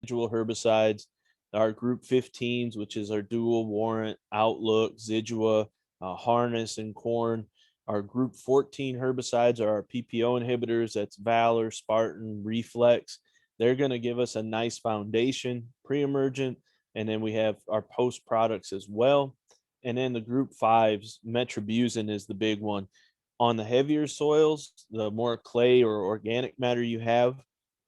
residual herbicides, our group 15s, which is our dual warrant, Outlook, Zidua, Harness, and corn. Our group 14 herbicides are our PPO inhibitors. That's Valor, Spartan, Reflex. They're going to give us a nice foundation, pre-emergent, and then we have our post products as well. And then the group fives, metribuzin is the big one. On the heavier soils, the more clay or organic matter you have,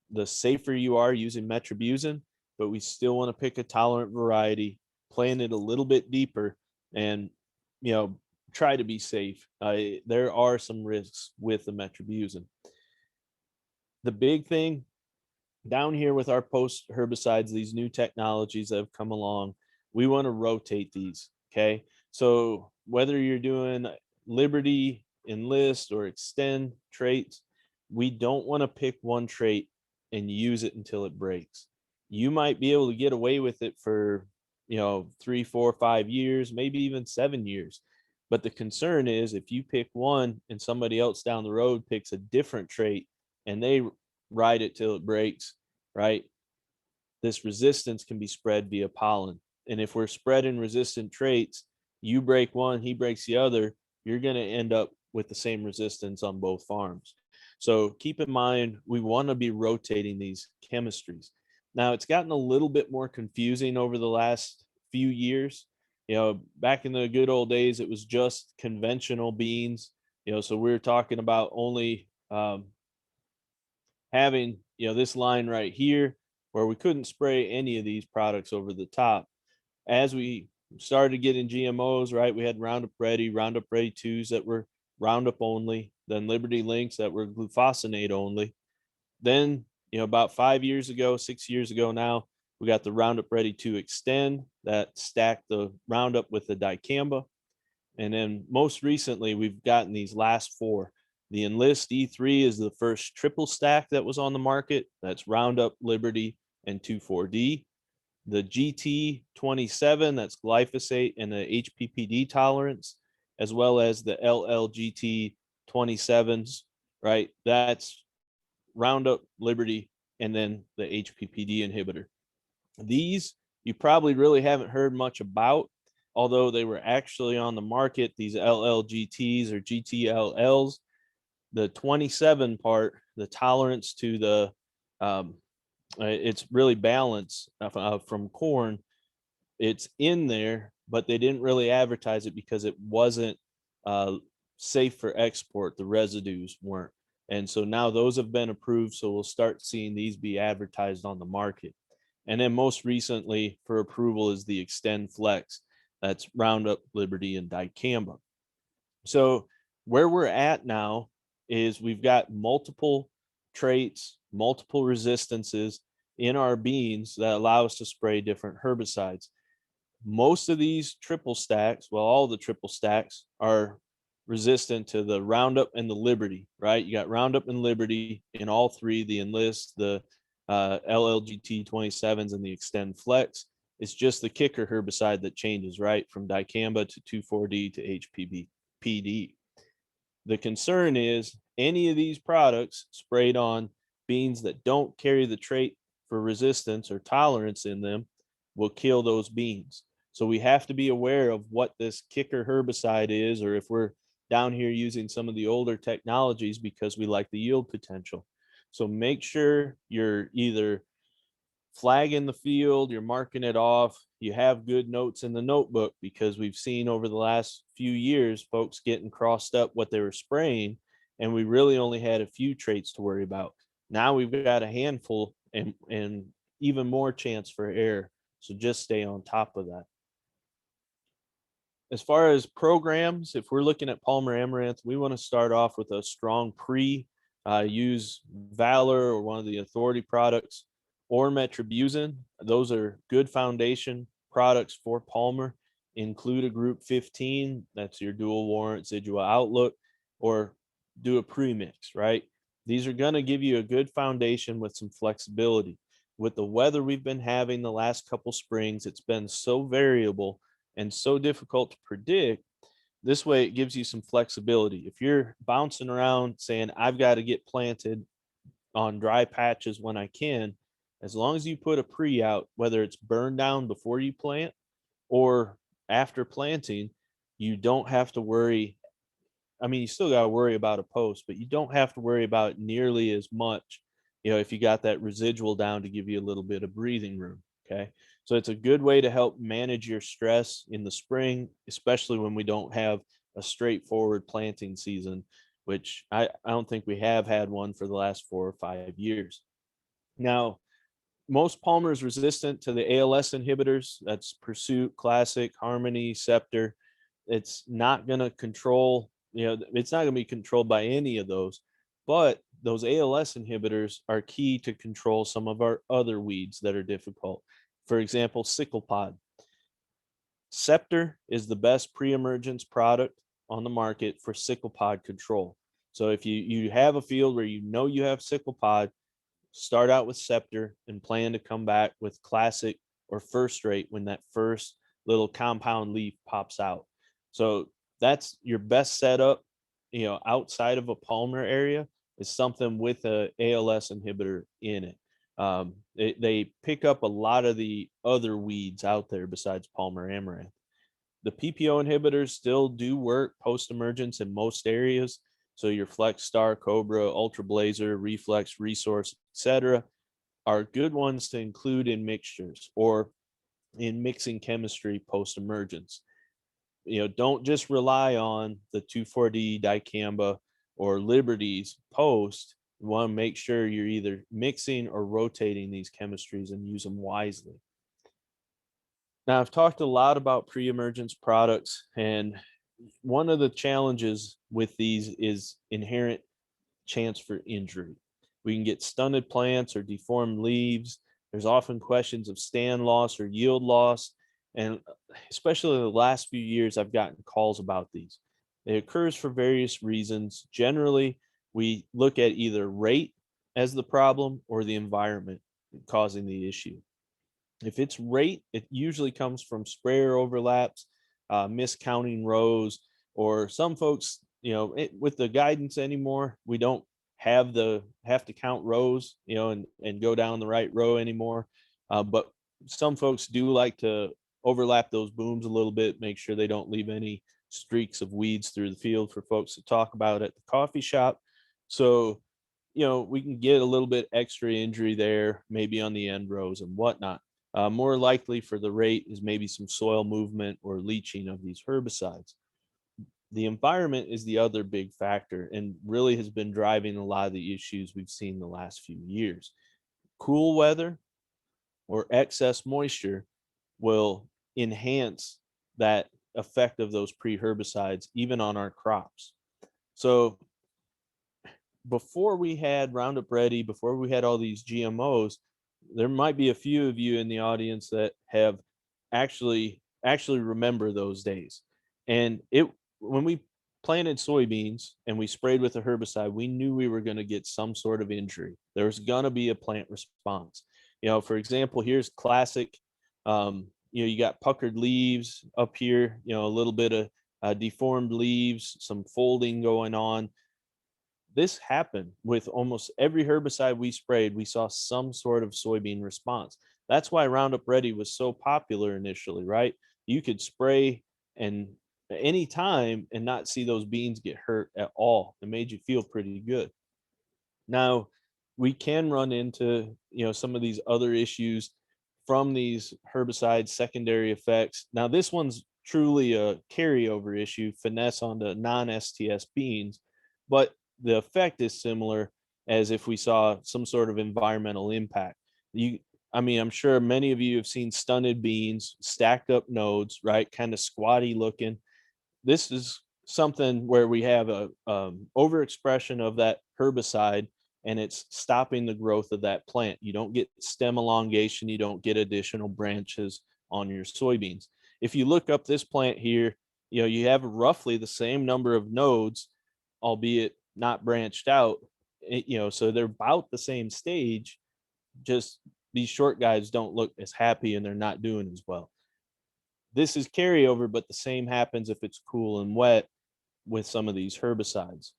the safer you are using metribuzin, but we still want to pick a tolerant variety, plant it a little bit deeper, and you know try to be safe. There are some risks with the metribuzin. The big thing down here with our post herbicides, these new technologies that have come along, we want to rotate these. Okay. So whether you're doing Liberty, Enlist, or Extend traits, we don't want to pick one trait and use it until it breaks. You might be able to get away with it for, 3, 4, 5 years, maybe even 7 years. But the concern is if you pick one and somebody else down the road picks a different trait and they ride it till it breaks, right? This resistance can be spread via pollen. And if we're spreading resistant traits, you break one, he breaks the other, you're going to end up with the same resistance on both farms. So keep in mind, we want to be rotating these chemistries. Now, it's gotten a little bit more confusing over the last few years. Back in the good old days, it was just conventional beans. So we were talking about only having this line right here where we couldn't spray any of these products over the top. As we started getting GMOs, right, we had Roundup Ready 2s that were Roundup only, then Liberty Links that were glufosinate only. Then about 5 years ago, 6 years ago now, we got the Roundup Ready 2 Extend that stacked the Roundup with the dicamba. And then most recently, we've gotten these last four. The Enlist E3 is the first triple stack that was on the market. That's Roundup, Liberty, and 2,4-D. The GT27, that's glyphosate and the HPPD tolerance, as well as the LLGT27s, right? That's Roundup, Liberty, and then the HPPD inhibitor. These you probably really haven't heard much about, although they were actually on the market, these LLGTs or GTLLs. The 27 part, the tolerance to the, it's really balanced from corn. It's in there, but they didn't really advertise it because it wasn't safe for export. The residues weren't. And so now those have been approved. So we'll start seeing these be advertised on the market. And then most recently for approval is the Extend Flex. That's Roundup, Liberty, and dicamba. So where we're at now is we've got multiple traits, multiple resistances in our beans that allow us to spray different herbicides. Most of these triple stacks, well, all the triple stacks are resistant to the Roundup and the Liberty, right? You got Roundup and Liberty in all three, the Enlist, the LLGT 27s, and the Extend Flex. It's just the kicker herbicide that changes, right? From dicamba to 2,4-D to HPPD. The concern is any of these products sprayed on beans that don't carry the trait for resistance or tolerance in them will kill those beans. So we have to be aware of what this kicker herbicide is, or if we're down here using some of the older technologies because we like the yield potential. So make sure you're either flagging the field, you're marking it off, you have good notes in the notebook, because we've seen over the last few years folks getting crossed up what they were spraying, and we really only had a few traits to worry about. Now we've got a handful and even more chance for error. So just stay on top of that. As far as programs, if we're looking at Palmer Amaranth, we want to start off with a strong pre. Use Valor or one of the Authority products, or metribuzin. Those are good foundation products for Palmer. Include a group 15, that's your dual warrant Zidua Outlook, or do a premix, right? These are going to give you a good foundation with some flexibility. With the weather we've been having the last couple springs, it's been so variable and so difficult to predict. This way it gives you some flexibility. If you're bouncing around saying, I've got to get planted on dry patches when I can, As long as you put a pre out, whether it's burned down before you plant or after planting, you don't have to worry. I mean, you still got to worry about a post, but you don't have to worry about it nearly as much, if you got that residual down to give you a little bit of breathing room. Okay. So it's a good way to help manage your stress in the spring, especially when we don't have a straightforward planting season, which I don't think we have had one for the last 4 or 5 years. Now, most Palmer is resistant to the ALS inhibitors. That's Pursuit, Classic, Harmony, Scepter. It's not going to control, it's not going to be controlled by any of those. But those ALS inhibitors are key to control some of our other weeds that are difficult. For example, sickle pod. Scepter is the best pre-emergence product on the market for sickle pod control. So if you have a field where you have sickle pod, start out with Scepter and plan to come back with Classic or First Rate when that first little compound leaf pops out. So that's your best setup, outside of a Palmer area is something with a ALS inhibitor in it. They pick up a lot of the other weeds out there besides Palmer amaranth. The PPO inhibitors still do work post-emergence in most areas. So your Flex Star, Cobra, Ultra Blazer, Reflex, Resource, etc., are good ones to include in mixtures or in mixing chemistry post-emergence. Don't just rely on the 2,4-D, dicamba, or Liberties post. You want to make sure you're either mixing or rotating these chemistries and use them wisely. Now, I've talked a lot about pre-emergence products, and one of the challenges with these is inherent chance for injury. We can get stunted plants or deformed leaves. There's often questions of stand loss or yield loss. And especially in the last few years, I've gotten calls about these. It occurs for various reasons. Generally, we look at either rate as the problem or the environment causing the issue. If it's rate, it usually comes from sprayer overlaps, miscounting rows, or some folks, with the guidance anymore, we don't have to count rows, and go down the right row anymore. But some folks do like to overlap those booms a little bit, make sure they don't leave any streaks of weeds through the field for folks to talk about at the coffee shop. So, we can get a little bit extra injury there, maybe on the end rows and whatnot. More likely for the rate is maybe some soil movement or leaching of these herbicides. The environment is the other big factor and really has been driving a lot of the issues we've seen the last few years. Cool weather or excess moisture will enhance that effect of those pre-herbicides even on our crops. So before we had Roundup Ready, before we had all these GMOs, there might be a few of you in the audience that have actually remember those days. And when we planted soybeans and we sprayed with a herbicide, we knew we were going to get some sort of injury. There's going to be a plant response. For example, here's Classic. You got puckered leaves up here, a little bit of deformed leaves, some folding going on. This happened with almost every herbicide we sprayed. We saw some sort of soybean response. That's why Roundup Ready was so popular initially, right? You could spray and any time and not see those beans get hurt at all. It made you feel pretty good. Now, we can run into, some of these other issues from these herbicides, secondary effects. Now, this one's truly a carryover issue, finesse onto non-STS beans, but the effect is similar as if we saw some sort of environmental impact. I'm sure many of you have seen stunted beans, stacked up nodes, right? Kind of squatty looking. This is something where we have a overexpression of that herbicide and it's stopping the growth of that plant. You don't get stem elongation. You don't get additional branches on your soybeans. If you look up this plant here, you have roughly the same number of nodes, albeit not branched out, so they're about the same stage, just these short guys don't look as happy and they're not doing as well. This is carryover, but the same happens if it's cool and wet with some of these herbicides.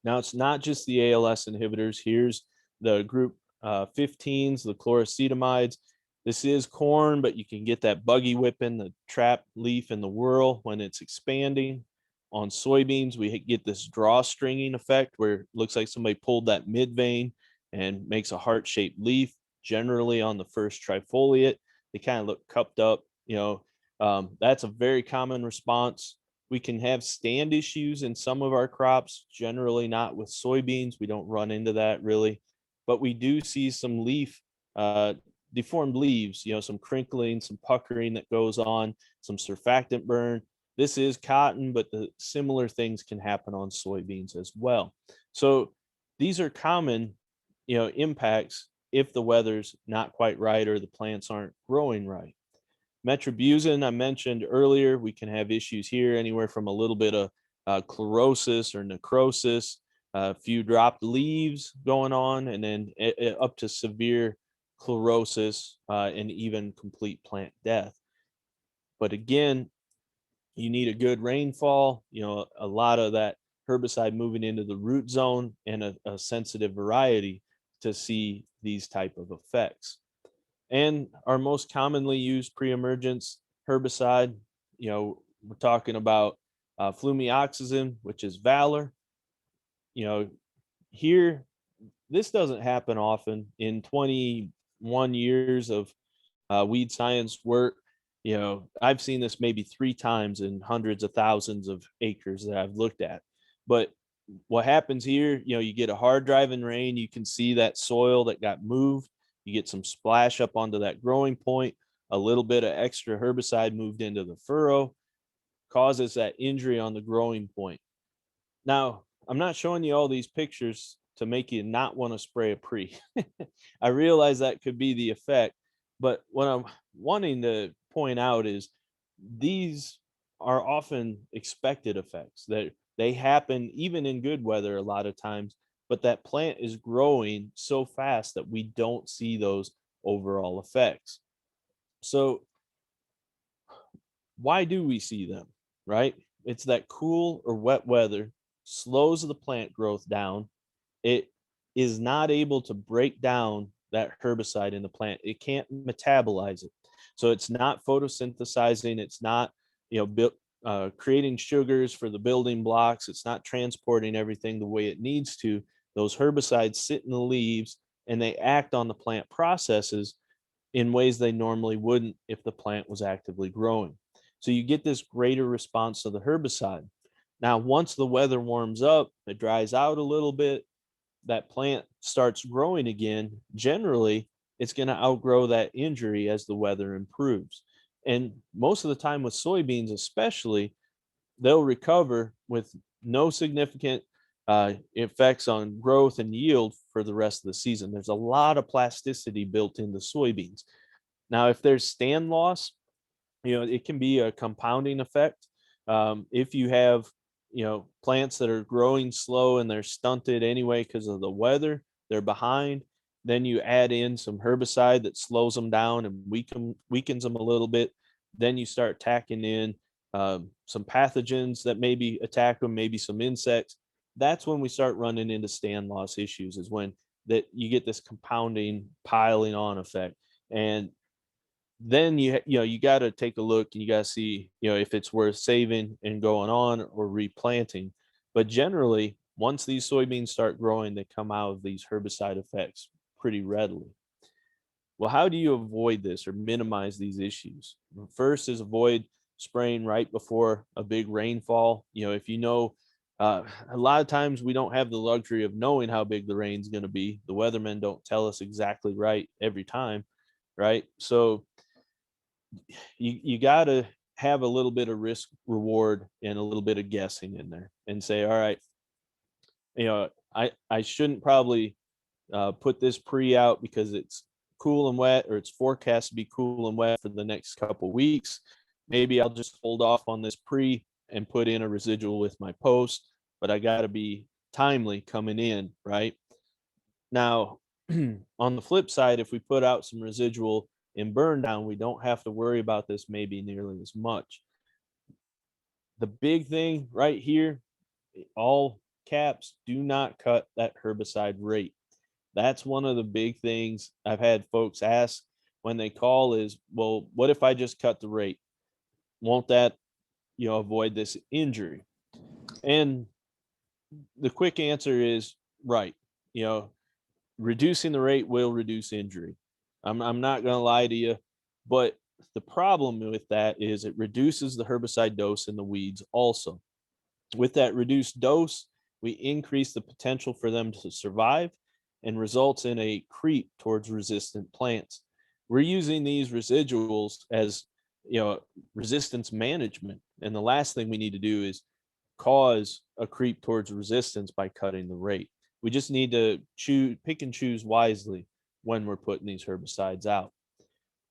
Now, it's not just the ALS inhibitors. Here's the group 15s, the chloracetamides. This is corn, but you can get that buggy whipping, the trap leaf and the whirl when it's expanding. On soybeans, we get this drawstringing effect where it looks like somebody pulled that mid vein and makes a heart-shaped leaf. Generally on the first trifoliate, they kind of look cupped up. That's a very common response. We can have stand issues in some of our crops, generally not with soybeans. We don't run into that really, but we do see some leaf deformed leaves, some crinkling, some puckering that goes on, some surfactant burn. This is cotton, but the similar things can happen on soybeans as well. So these are common, impacts if the weather's not quite right or the plants aren't growing right. Metribuzin, I mentioned earlier, we can have issues here anywhere from a little bit of chlorosis or necrosis, a few dropped leaves going on, and then up to severe chlorosis and even complete plant death. But again, you need a good rainfall, a lot of that herbicide moving into the root zone and a sensitive variety to see these type of effects. And our most commonly used pre-emergence herbicide, we're talking about flumioxazin, which is Valor. Here, this doesn't happen often. In 21 years of weed science work, I've seen this maybe 3 times in hundreds of thousands of acres that I've looked at. But what happens here, you get a hard driving rain, you can see that soil that got moved, you get some splash up onto that growing point, a little bit of extra herbicide moved into the furrow, causes that injury on the growing point. Now, I'm not showing you all these pictures to make you not want to spray a pre. I realize that could be the effect, but what I'm wanting to point out is these are often expected effects that they happen even in good weather a lot of times, but that plant is growing so fast that we don't see those overall effects. So why do we see them, right? It's that cool or wet weather slows the plant growth down. It is not able to break down that herbicide in the plant. It can't metabolize it. So it's not photosynthesizing. It's not, creating sugars for the building blocks. It's not transporting everything the way it needs to. Those herbicides sit in the leaves and they act on the plant processes in ways they normally wouldn't if the plant was actively growing. So you get this greater response to the herbicide. Now, once the weather warms up, it dries out a little bit, that plant starts growing again. Generally, it's going to outgrow that injury as the weather improves. And most of the time with soybeans, especially, they'll recover with no significant effects on growth and yield for the rest of the season. There's a lot of plasticity built into soybeans. Now, if there's stand loss, it can be a compounding effect. If you have, plants that are growing slow and they're stunted anyway because of the weather, they're behind, then you add in some herbicide that slows them down and weakens them a little bit. Then you start tacking in some pathogens that maybe attack them, maybe some insects. That's when we start running into stand loss issues, is when that you get this compounding piling on effect. And then you got to take a look and you got to see, if it's worth saving and going on or replanting. But generally, once these soybeans start growing, they come out of these herbicide effects pretty readily. Well, how do you avoid this or minimize these issues? First is avoid spraying right before a big rainfall. If a lot of times we don't have the luxury of knowing how big the rain's going to be. The weathermen don't tell us exactly right every time, right? So you got to have a little bit of risk reward and a little bit of guessing in there and say, all right, I shouldn't probably put this pre out because it's cool and wet, or it's forecast to be cool and wet for the next couple weeks. Maybe I'll just hold off on this pre and put in a residual with my post, but I got to be timely coming in, right? Now, on the flip side, if we put out some residual in burn down, we don't have to worry about this maybe nearly as much. The big thing right here, all caps, do not cut that herbicide rate. That's one of the big things I've had folks ask when they call is, well, what if I just cut the rate? Won't that, avoid this injury? And the quick answer is right. You know, reducing the rate will reduce injury. I'm not going to lie to you, but the problem with that is it reduces the herbicide dose in the weeds also. With that reduced dose, we increase the potential for them to survive and results in a creep towards resistant plants. We're using these residuals as, resistance management. And the last thing we need to do is cause a creep towards resistance by cutting the rate. We just need to pick and choose wisely when we're putting these herbicides out.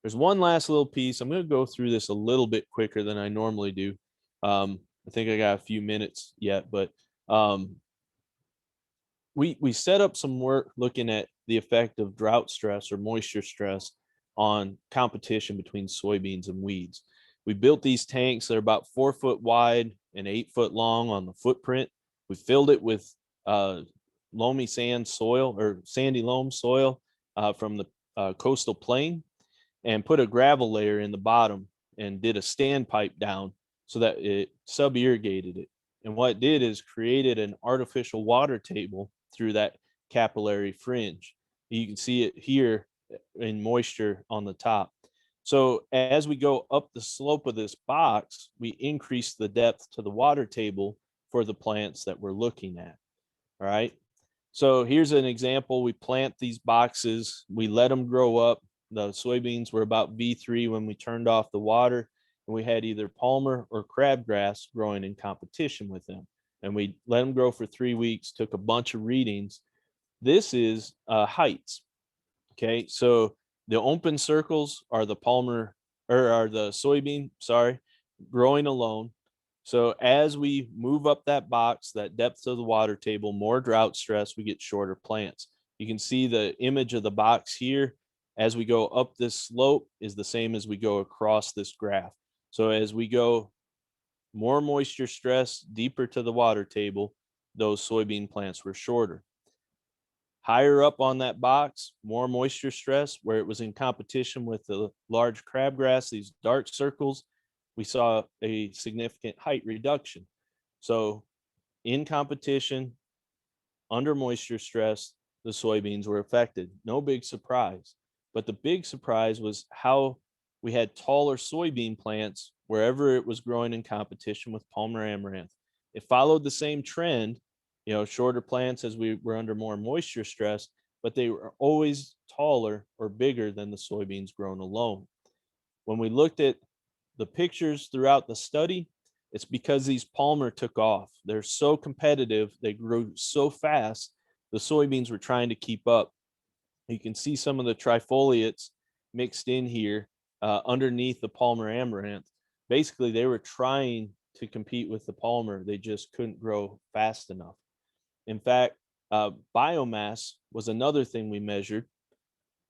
There's one last little piece. I'm going to go through this a little bit quicker than I normally do. I think I got a few minutes yet, but we set up some work looking at the effect of drought stress or moisture stress on competition between soybeans and weeds. We built these tanks that are about 4 foot wide and 8 foot long on the footprint. We filled it with loamy sand soil or sandy loam soil from the coastal plain, and put a gravel layer in the bottom and did a standpipe down so that it sub-irrigated it. And what it did is created an artificial water table through that capillary fringe. You can see it here in moisture on the top. So as we go up the slope of this box, we increase the depth to the water table for the plants that we're looking at. All right. So here's an example. We plant these boxes, we let them grow up. The soybeans were about V3 when we turned off the water, and we had either palmer or crabgrass growing in competition with them. And we let them grow for 3 weeks, took a bunch of readings. This is heights. Okay, so the open circles are the palmer or are the soybean, sorry, growing alone. So as we move up that box, that depth of the water table, more drought stress, we get shorter plants. You can see the image of the box here. As we go up this slope is the same as we go across this graph. So as we go more moisture stress deeper to the water table, those soybean plants were shorter. Higher up on that box, more moisture stress, where it was in competition with the large crabgrass, these dark circles, we saw a significant height reduction. So in competition, under moisture stress, the soybeans were affected. No big surprise. But the big surprise was how we had taller soybean plants wherever it was growing in competition with Palmer amaranth. It followed the same trend, shorter plants as we were under more moisture stress, but they were always taller or bigger than the soybeans grown alone. When we looked at the pictures throughout the study, it's because these Palmer took off. They're so competitive, they grew so fast, the soybeans were trying to keep up. You can see some of the trifoliates mixed in here underneath the Palmer amaranth. Basically, they were trying to compete with the Palmer. They just couldn't grow fast enough. In fact, biomass was another thing we measured.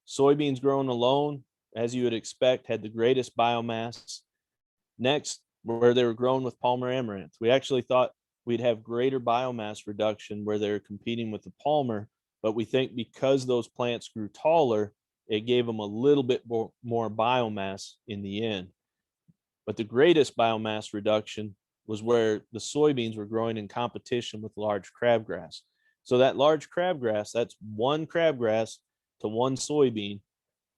Soybeans grown alone, as you would expect, had the greatest biomass. Next, where they were grown with Palmer amaranth. We actually thought we'd have greater biomass reduction where they were competing with the Palmer, but we think because those plants grew taller, it gave them a little bit more biomass in the end. But the greatest biomass reduction was where the soybeans were growing in competition with large crabgrass. So that large crabgrass, that's one crabgrass to one soybean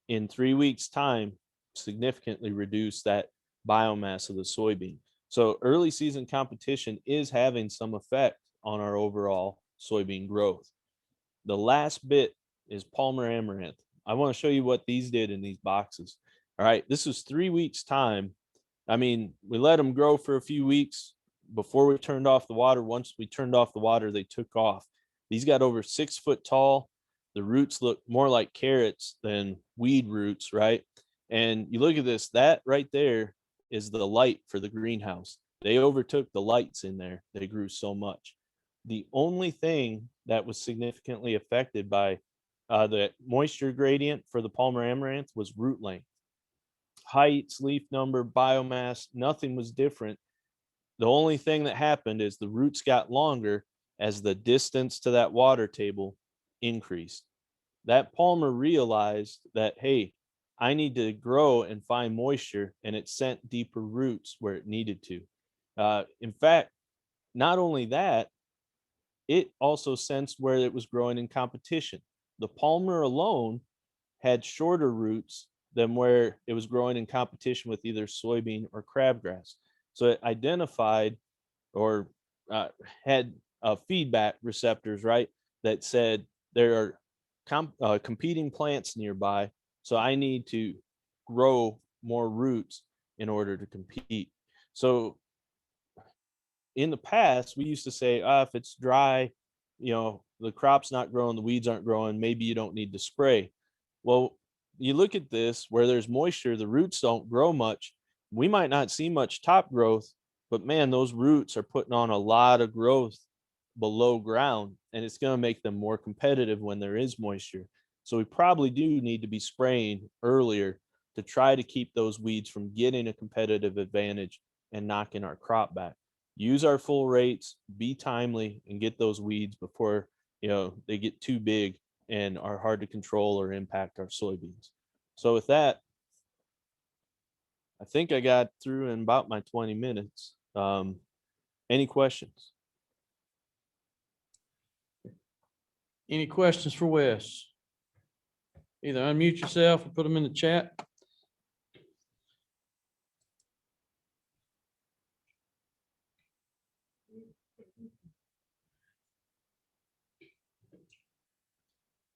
in 3 weeks' time, significantly reduced that biomass of the soybean. So early season competition is having some effect on our overall soybean growth. The last bit is Palmer amaranth. I want to show you what these did in these boxes. All right, this was 3 weeks' time. I mean, we let them grow for a few weeks before we turned off the water. Once we turned off the water, they took off. These got over 6 foot tall. The roots look more like carrots than weed roots, right? And you look at this, that right there is the light for the greenhouse. They overtook the lights in there. They grew so much. The only thing that was significantly affected by the moisture gradient for the Palmer amaranth was root length. Heights, leaf number, biomass, nothing was different. The only thing that happened is the roots got longer as the distance to that water table increased. that palmer realized that, hey, I need to grow and find moisture, and it sent deeper roots where it needed to. In fact, not only that, it also sensed where it was growing in competition. The palmer alone had shorter roots than where it was growing in competition with either soybean or crabgrass. So it identified or had feedback receptors, right, that said there are competing plants nearby, so I need to grow more roots in order to compete. So in the past, we used to say, if it's dry, the crop's not growing, the weeds aren't growing, maybe you don't need to spray. Well, you look at this where there's moisture, the roots don't grow much. We might not see much top growth, but man, those roots are putting on a lot of growth below ground, and it's going to make them more competitive when there is moisture. So we probably do need to be spraying earlier to try to keep those weeds from getting a competitive advantage and knocking our crop back. Use our full rates, be timely, and get those weeds before they get too big and are hard to control or impact our soybeans. So with that, I think I got through in about my 20 minutes. Any questions? Any questions for Wes? Either unmute yourself or put them in the chat.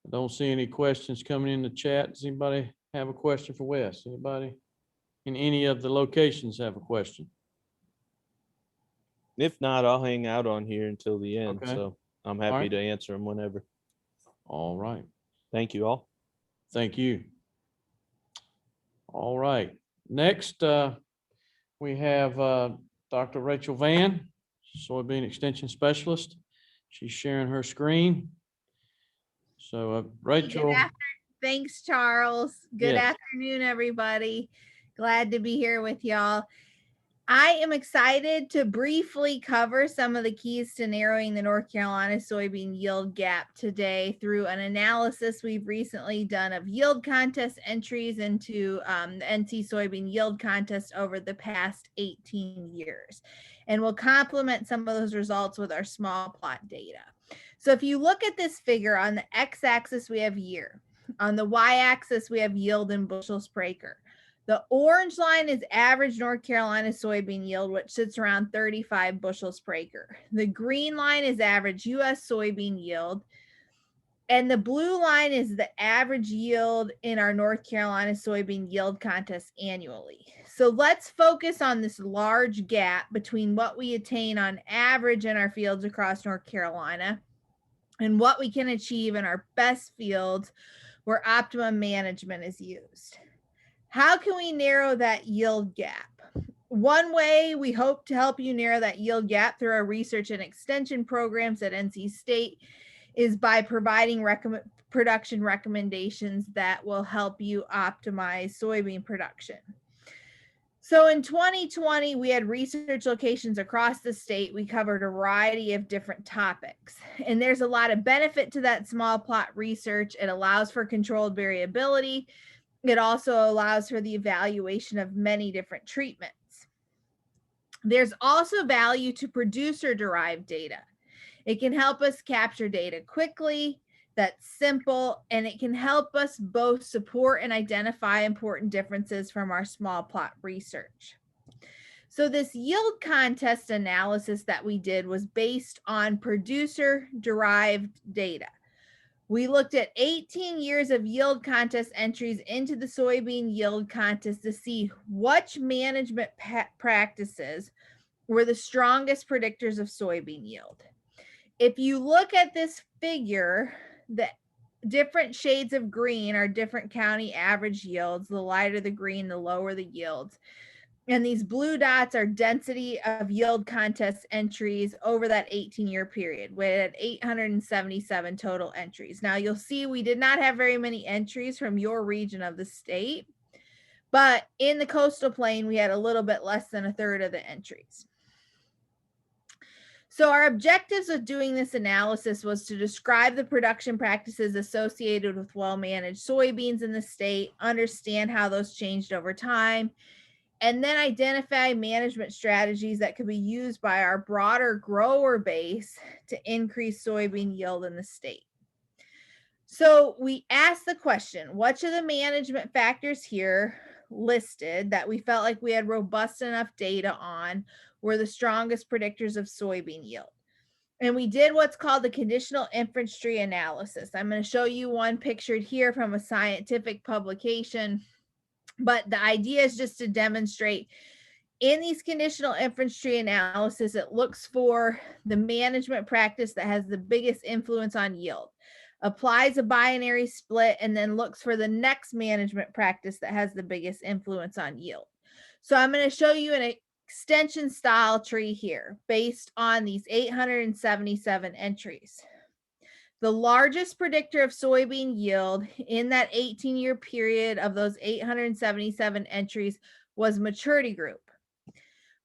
I don't see any questions coming in the chat. Does anybody have a question for Wes? Anybody in any of the locations have a question? If not, I'll hang out on here until the end. Okay. So I'm happy right. to answer them whenever. All right. Thank you all. Thank you. All right. Next, we have Dr. Rachel Vann, Soybean Extension Specialist. She's sharing her screen. So Rachel. Thanks, Charles. Good Yes. afternoon, everybody. Glad to be here with y'all. I am excited to briefly cover some of the keys to narrowing the North Carolina soybean yield gap today through an analysis we've recently done of yield contest entries into the NC soybean yield contest over the past 18 years. And we'll complement some of those results with our small plot data. So if you look at this figure, on the x-axis, we have year. On the y-axis, we have yield in bushels per acre. The orange line is average North Carolina soybean yield, which sits around 35 bushels per acre. The green line is average U.S. soybean yield. And the blue line is the average yield in our North Carolina soybean yield contest annually. So let's focus on this large gap between what we attain on average in our fields across North Carolina and what we can achieve in our best fields where optimum management is used. How can we narrow that yield gap? One way we hope to help you narrow that yield gap through our research and extension programs at NC State is by providing production recommendations that will help you optimize soybean production. So in 2020, we had research locations across the state. We covered a variety of different topics. And there's a lot of benefit to that small plot research. It allows for controlled variability. It also allows for the evaluation of many different treatments. There's also value to producer-derived data. It can help us capture data quickly, that's simple, and it can help us both support and identify important differences from our small plot research. So this yield contest analysis that we did was based on producer-derived data. We looked at 18 years of yield contest entries into the soybean yield contest to see which management practices were the strongest predictors of soybean yield. If you look at this figure, the different shades of green are different county average yields. The lighter the green, the lower the yields. And these blue dots are density of yield contest entries over that 18-year period. We had 877 total entries. Now you'll see we did not have very many entries from your region of the state, but in the coastal plain, we had a little bit less than a third of the entries. So our objectives of doing this analysis was to describe the production practices associated with well-managed soybeans in the state, understand how those changed over time, and then identify management strategies that could be used by our broader grower base to increase soybean yield in the state. So we asked the question, which of the management factors here listed that we felt like we had robust enough data on were the strongest predictors of soybean yield? And we did what's called the conditional inference tree analysis. I'm going to show you one pictured here from a scientific publication, but the idea is just to demonstrate in these conditional inference tree analysis, it looks for the management practice that has the biggest influence on yield, applies a binary split, and then looks for the next management practice that has the biggest influence on yield. So I'm going to show you an extension style tree here based on these 877 entries. The largest predictor of soybean yield in that 18-year period of those 877 entries was maturity group,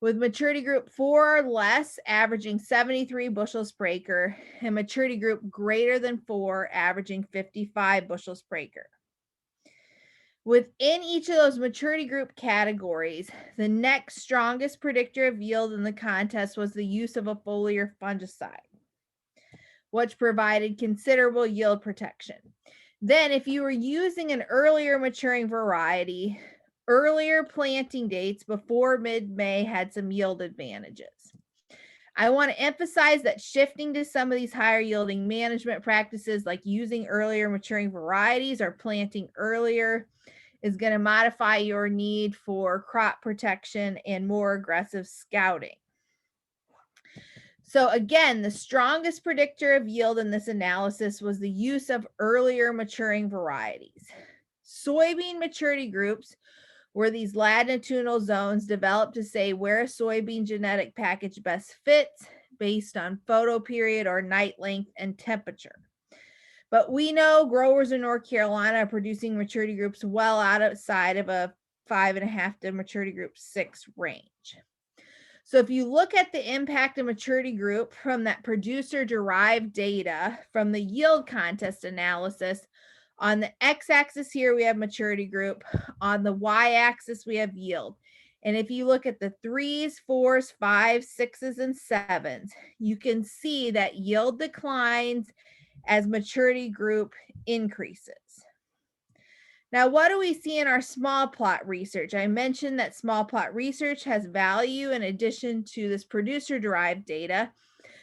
with maturity group 4 or less averaging 73 bushels per acre and maturity group greater than 4 averaging 55 bushels per acre. Within each of those maturity group categories, the next strongest predictor of yield in the contest was the use of a foliar fungicide, which provided considerable yield protection. Then, if you were using an earlier maturing variety, earlier planting dates before mid-May had some yield advantages. I want to emphasize that shifting to some of these higher yielding management practices, like using earlier maturing varieties or planting earlier, is going to modify your need for crop protection and more aggressive scouting. So again, the strongest predictor of yield in this analysis was the use of earlier maturing varieties. Soybean maturity groups were these latitudinal zones developed to say where a soybean genetic package best fits based on photoperiod or night length and temperature. But we know growers in North Carolina are producing maturity groups well outside of a 5.5 to maturity group 6 range. So if you look at the impact of maturity group from that producer-derived data from the yield contest analysis, on the x-axis here, we have maturity group. On the y-axis, we have yield. And if you look at the 3s, 4s, 5s, 6s, and 7s, you can see that yield declines as maturity group increases. Now, what do we see in our small plot research? I mentioned that small plot research has value in addition to this producer-derived data.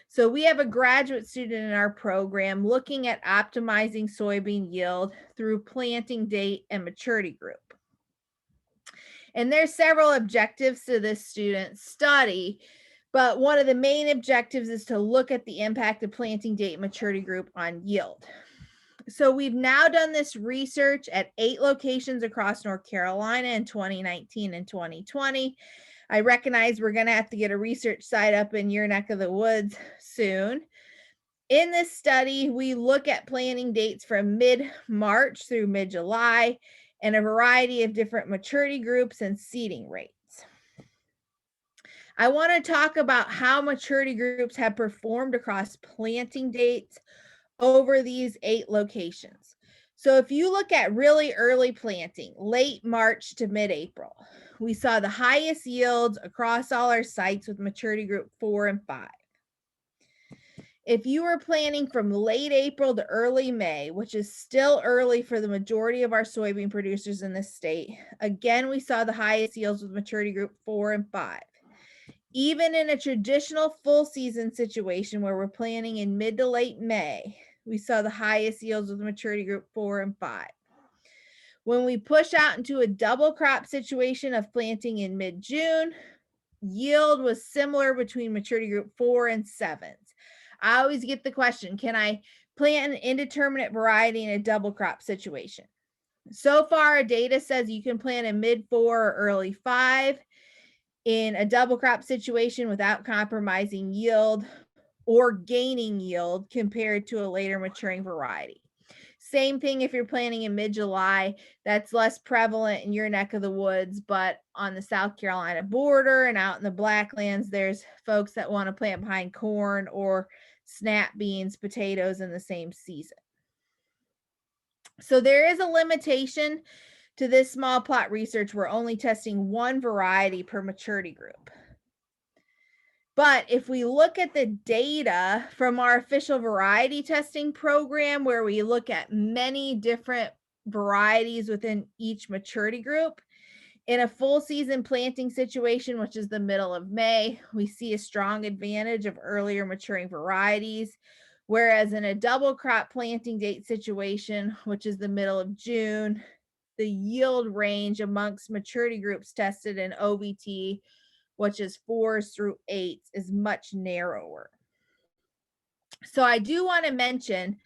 So we have a graduate student in our program looking at optimizing soybean yield through planting date and maturity group. And there's several objectives to this student's study, but one of the main objectives is to look at the impact of planting date and maturity group on yield. So we've now done this research at 8 locations across North Carolina in 2019 and 2020. I recognize we're going to have to get a research site up in your neck of the woods soon. In this study, we look at planting dates from mid-March through mid-July and a variety of different maturity groups and seeding rates. I want to talk about how maturity groups have performed across planting dates over these 8 locations. So if you look at really early planting, late March to mid-April, we saw the highest yields across all our sites with maturity group 4 and 5. If you were planting from late April to early May, which is still early for the majority of our soybean producers in this state, again, we saw the highest yields with maturity group 4 and 5. Even in a traditional full season situation where we're planting in mid to late May, we saw the highest yields with maturity group 4 and 5. When we push out into a double crop situation of planting in mid-June, yield was similar between maturity group 4 and 7s. I always get the question, can I plant an indeterminate variety in a double crop situation? So far, our data says you can plant a mid-4 or early 5 in a double crop situation without compromising yield or gaining yield compared to a later maturing variety. Same thing if you're planting in mid-July. That's less prevalent in your neck of the woods, but on the South Carolina border and out in the Blacklands, there's folks that want to plant behind corn or snap beans, potatoes in the same season. So there is a limitation to this small plot research. We're only testing one variety per maturity group. But if we look at the data from our official variety testing program, where we look at many different varieties within each maturity group, in a full season planting situation, which is the middle of May, we see a strong advantage of earlier maturing varieties. Whereas in a double crop planting date situation, which is the middle of June, the yield range amongst maturity groups tested in OVT, which is 4s through 8s, is much narrower. So I do want to mention,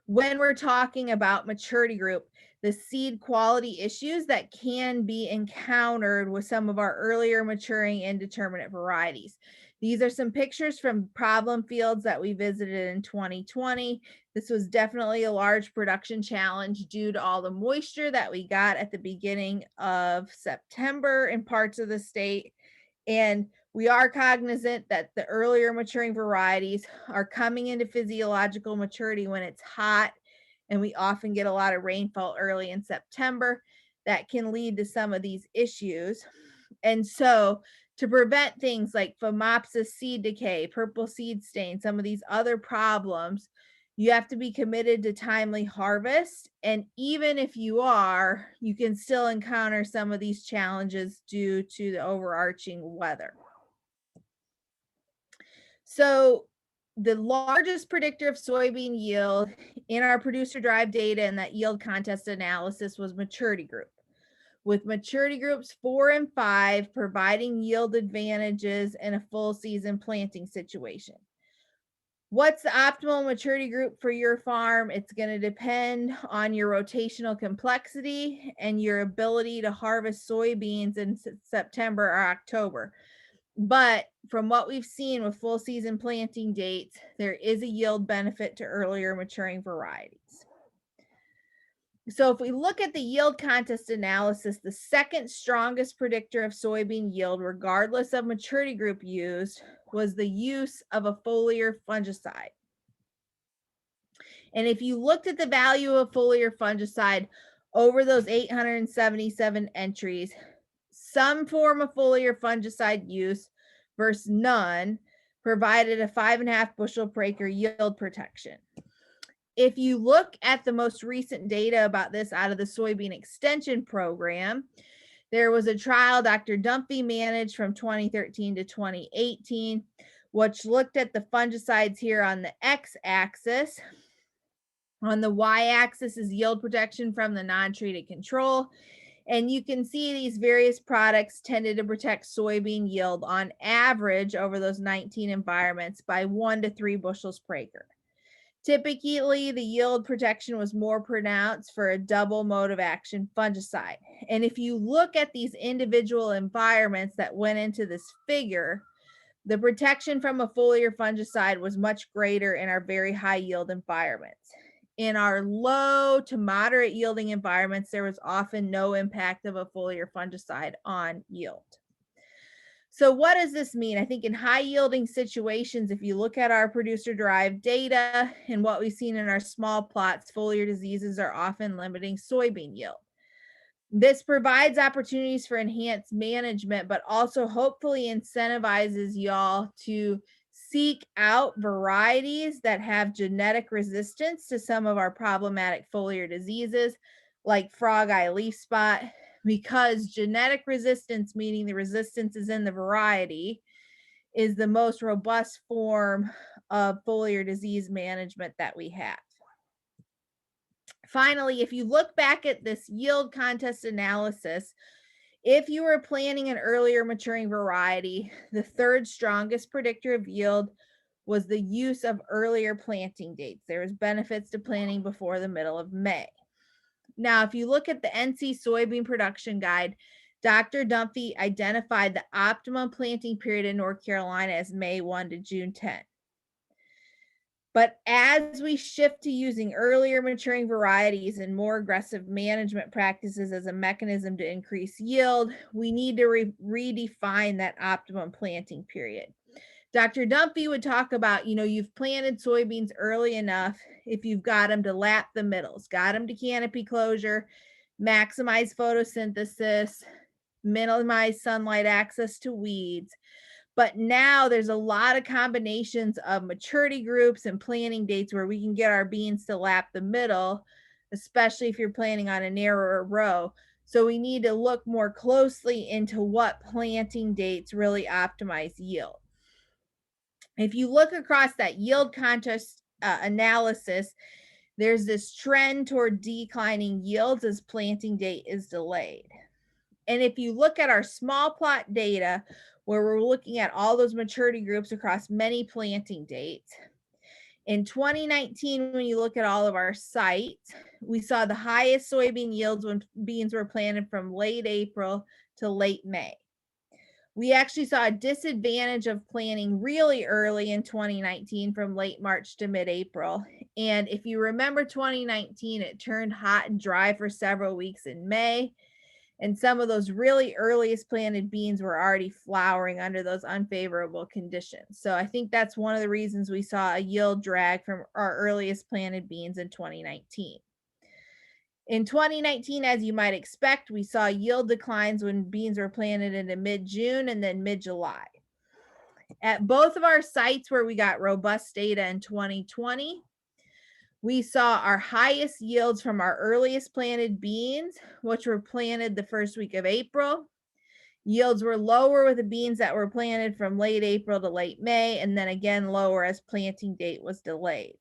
when we're talking about maturity group, the seed quality issues that can be encountered with some of our earlier maturing indeterminate varieties. These are some pictures from problem fields that we visited in 2020. This was definitely a large production challenge due to all the moisture that we got at the beginning of September in parts of the state. And we are cognizant that the earlier maturing varieties are coming into physiological maturity when it's hot, and we often get a lot of rainfall early in September that can lead to some of these issues. And so to prevent things like Phomopsis seed decay, purple seed stain, some of these other problems, you have to be committed to timely harvest. And even if you are, you can still encounter some of these challenges due to the overarching weather. So the largest predictor of soybean yield in our producer drive data and that yield contest analysis was maturity group, with maturity groups 4 and 5 providing yield advantages in a full season planting situation. What's the optimal maturity group for your farm? It's going to depend on your rotational complexity and your ability to harvest soybeans in September or October. But from what we've seen with full season planting dates, there is a yield benefit to earlier maturing varieties. So if we look at the yield contest analysis, the second strongest predictor of soybean yield, regardless of maturity group used, was the use of a foliar fungicide. And if you looked at the value of foliar fungicide over those 877 entries, some form of foliar fungicide use versus none provided a 5.5 bushel per acre yield protection. If you look at the most recent data about this out of the soybean extension program, there was a trial Dr. Dunphy managed from 2013 to 2018, which looked at the fungicides here on the x-axis. On the y-axis is yield protection from the non-treated control. And you can see these various products tended to protect soybean yield on average over those 19 environments by 1 to 3 bushels per acre. Typically, the yield protection was more pronounced for a double mode of action fungicide. And if you look at these individual environments that went into this figure, the protection from a foliar fungicide was much greater in our very high yield environments. In our low to moderate yielding environments, there was often no impact of a foliar fungicide on yield. So what does this mean? I think in high yielding situations, if you look at our producer derived data and what we've seen in our small plots, foliar diseases are often limiting soybean yield. This provides opportunities for enhanced management, but also hopefully incentivizes y'all to seek out varieties that have genetic resistance to some of our problematic foliar diseases like frog eye leaf spot, because genetic resistance, meaning the resistance is in the variety, is the most robust form of foliar disease management that we have. Finally, if you look back at this yield contest analysis, if you were planting an earlier maturing variety, the third strongest predictor of yield was the use of earlier planting dates. There was benefits to planting before the middle of May. Now, if you look at the NC Soybean Production Guide, Dr. Dunphy identified the optimum planting period in North Carolina as May 1 to June 10. But as we shift to using earlier maturing varieties and more aggressive management practices as a mechanism to increase yield, we need to redefine that optimum planting period. Dr. Dumpy would talk about, you've planted soybeans early enough if you've got them to lap the middles, got them to canopy closure, maximize photosynthesis, minimize sunlight access to weeds. But now there's a lot of combinations of maturity groups and planting dates where we can get our beans to lap the middle, especially if you're planting on a narrower row. So we need to look more closely into what planting dates really optimize yield. If you look across that yield contest analysis, there's this trend toward declining yields as planting date is delayed. And if you look at our small plot data, where we're looking at all those maturity groups across many planting dates, in 2019, when you look at all of our sites, we saw the highest soybean yields when beans were planted from late April to late May. We actually saw a disadvantage of planting really early in 2019 from late March to mid-April. And if you remember 2019, it turned hot and dry for several weeks in May. And some of those really earliest planted beans were already flowering under those unfavorable conditions. So I think that's one of the reasons we saw a yield drag from our earliest planted beans in 2019. In 2019, as you might expect, we saw yield declines when beans were planted into mid-June and then mid-July. At both of our sites where we got robust data in 2020, we saw our highest yields from our earliest planted beans, which were planted the first week of April. Yields were lower with the beans that were planted from late April to late May, and then again lower as planting date was delayed.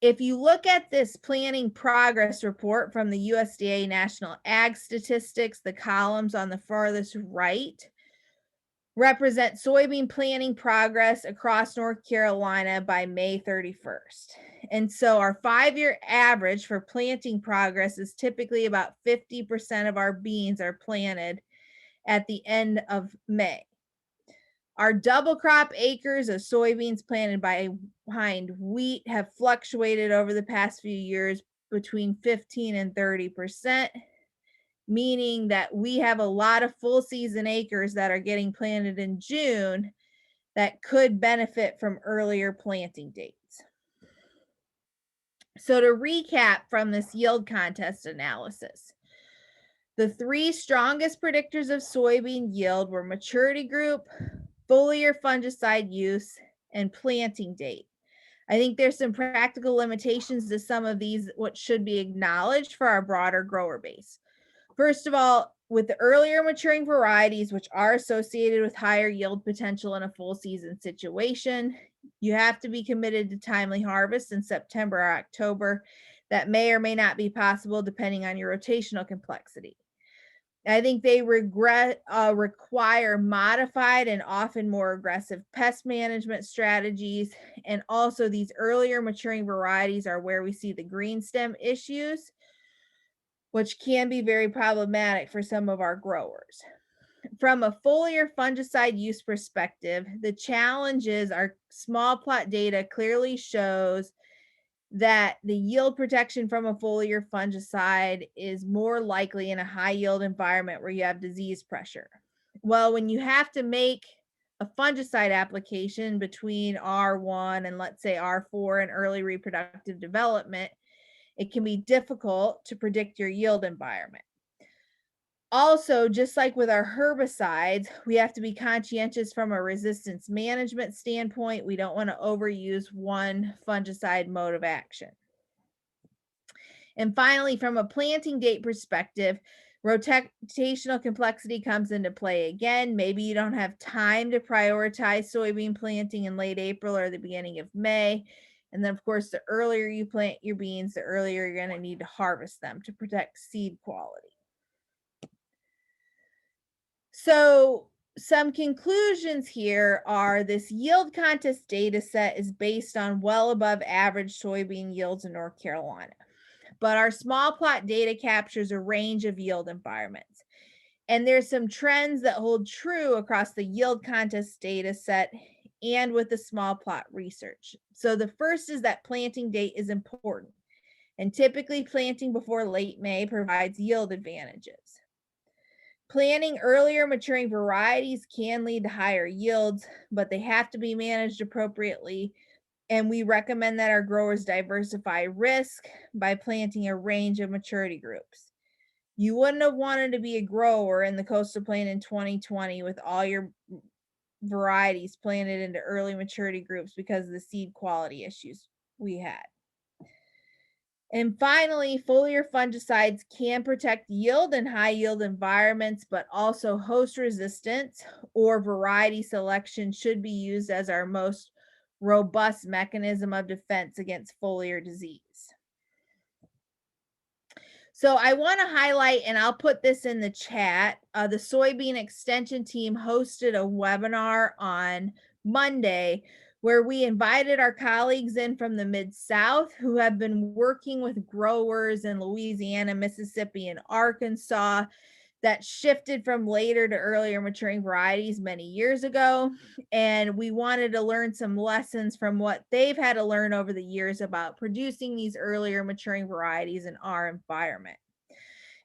If you look at this planting progress report from the USDA National Ag Statistics, the columns on the farthest right represent soybean planting progress across North Carolina by May 31st. And so our 5-year average for planting progress is typically about 50% of our beans are planted at the end of May. Our double crop acres of soybeans planted behind wheat have fluctuated over the past few years between 15 and 30%. Meaning that we have a lot of full season acres that are getting planted in June that could benefit from earlier planting dates. So to recap from this yield contest analysis, the 3 strongest predictors of soybean yield were maturity group, foliar fungicide use, and planting date. I think there's some practical limitations to some of these, what should be acknowledged for our broader grower base. First of all, with the earlier maturing varieties, which are associated with higher yield potential in a full season situation, you have to be committed to timely harvest in September or October. That may or may not be possible depending on your rotational complexity. I think they require modified and often more aggressive pest management strategies. And also these earlier maturing varieties are where we see the green stem issues, which can be very problematic for some of our growers. From a foliar fungicide use perspective, the challenges our small plot data clearly shows that the yield protection from a foliar fungicide is more likely in a high yield environment where you have disease pressure. Well, when you have to make a fungicide application between R1 and let's say R4 in early reproductive development, it can be difficult to predict your yield environment. Also, just like with our herbicides, we have to be conscientious from a resistance management standpoint. We don't want to overuse one fungicide mode of action. And finally, from a planting date perspective, rotational complexity comes into play again. Maybe you don't have time to prioritize soybean planting in late April or the beginning of May. And then, of course, the earlier you plant your beans, the earlier you're going to need to harvest them to protect seed quality. So some conclusions here are this yield contest data set is based on well above average soybean yields in North Carolina. But our small plot data captures a range of yield environments. And there's some trends that hold true across the yield contest data set and with the small plot research. So the first is that planting date is important, and typically planting before late May provides yield advantages. Planting earlier maturing varieties can lead to higher yields, but they have to be managed appropriately. And we recommend that our growers diversify risk by planting a range of maturity groups. You wouldn't have wanted to be a grower in the coastal plain in 2020 with all your varieties planted into early maturity groups because of the seed quality issues we had. And finally, foliar fungicides can protect yield in high yield environments, but also host resistance or variety selection should be used as our most robust mechanism of defense against foliar disease. So I want to highlight, and I'll put this in the chat, the soybean extension team hosted a webinar on Monday where we invited our colleagues in from the Mid-South who have been working with growers in Louisiana, Mississippi, and Arkansas that shifted from later to earlier maturing varieties many years ago. And we wanted to learn some lessons from what they've had to learn over the years about producing these earlier maturing varieties in our environment.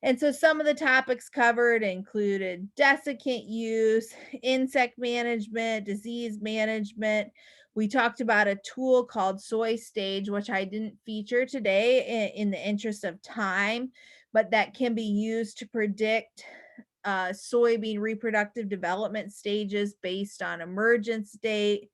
And so some of the topics covered included desiccant use, insect management, disease management. We talked about a tool called Soy Stage, which I didn't feature today in the interest of time, but that can be used to predict soybean reproductive development stages based on emergence date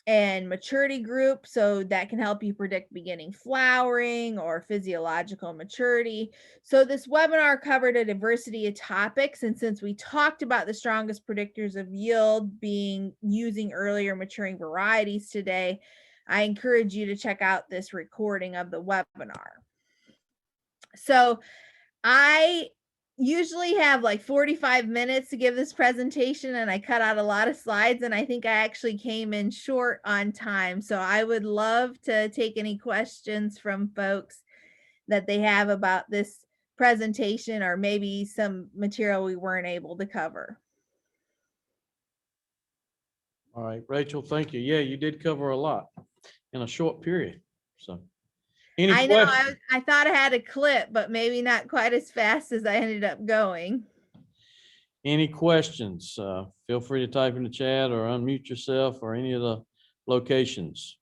and maturity group. So that can help you predict beginning flowering or physiological maturity. So this webinar covered a diversity of topics. And since we talked about the strongest predictors of yield being using earlier maturing varieties today, I encourage you to check out this recording of the webinar. So I usually have like 45 minutes to give this presentation, and I cut out a lot of slides, and I think I actually came in short on time. So I would love to take any questions from folks that they have about this presentation or maybe some material we weren't able to cover. All right, Rachel, thank you. Yeah, you did cover a lot in a short period. So any I know questions? I thought I had a clip, but maybe not quite as fast as I ended up going. Any questions? Feel free to type in the chat or unmute yourself or any of the locations.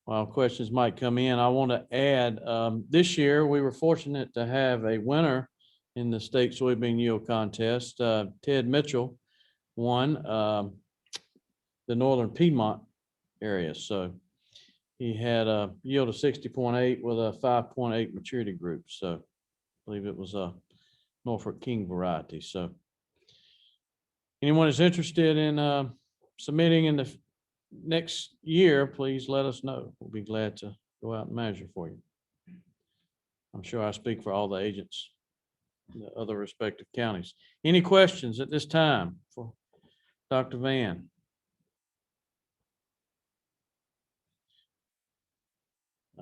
While questions might come in, I want to add, this year we were fortunate to have a winner in the state soybean yield contest. Ted Mitchell won the Northern Piedmont area. So he had a yield of 60.8 with a 5.8 maturity group. So I believe it was a Norfolk King variety. So anyone is interested in submitting in the next year, please let us know. We'll be glad to go out and measure for you. I'm sure I speak for all the agents in the other respective counties. Any questions at this time for Dr. Vann?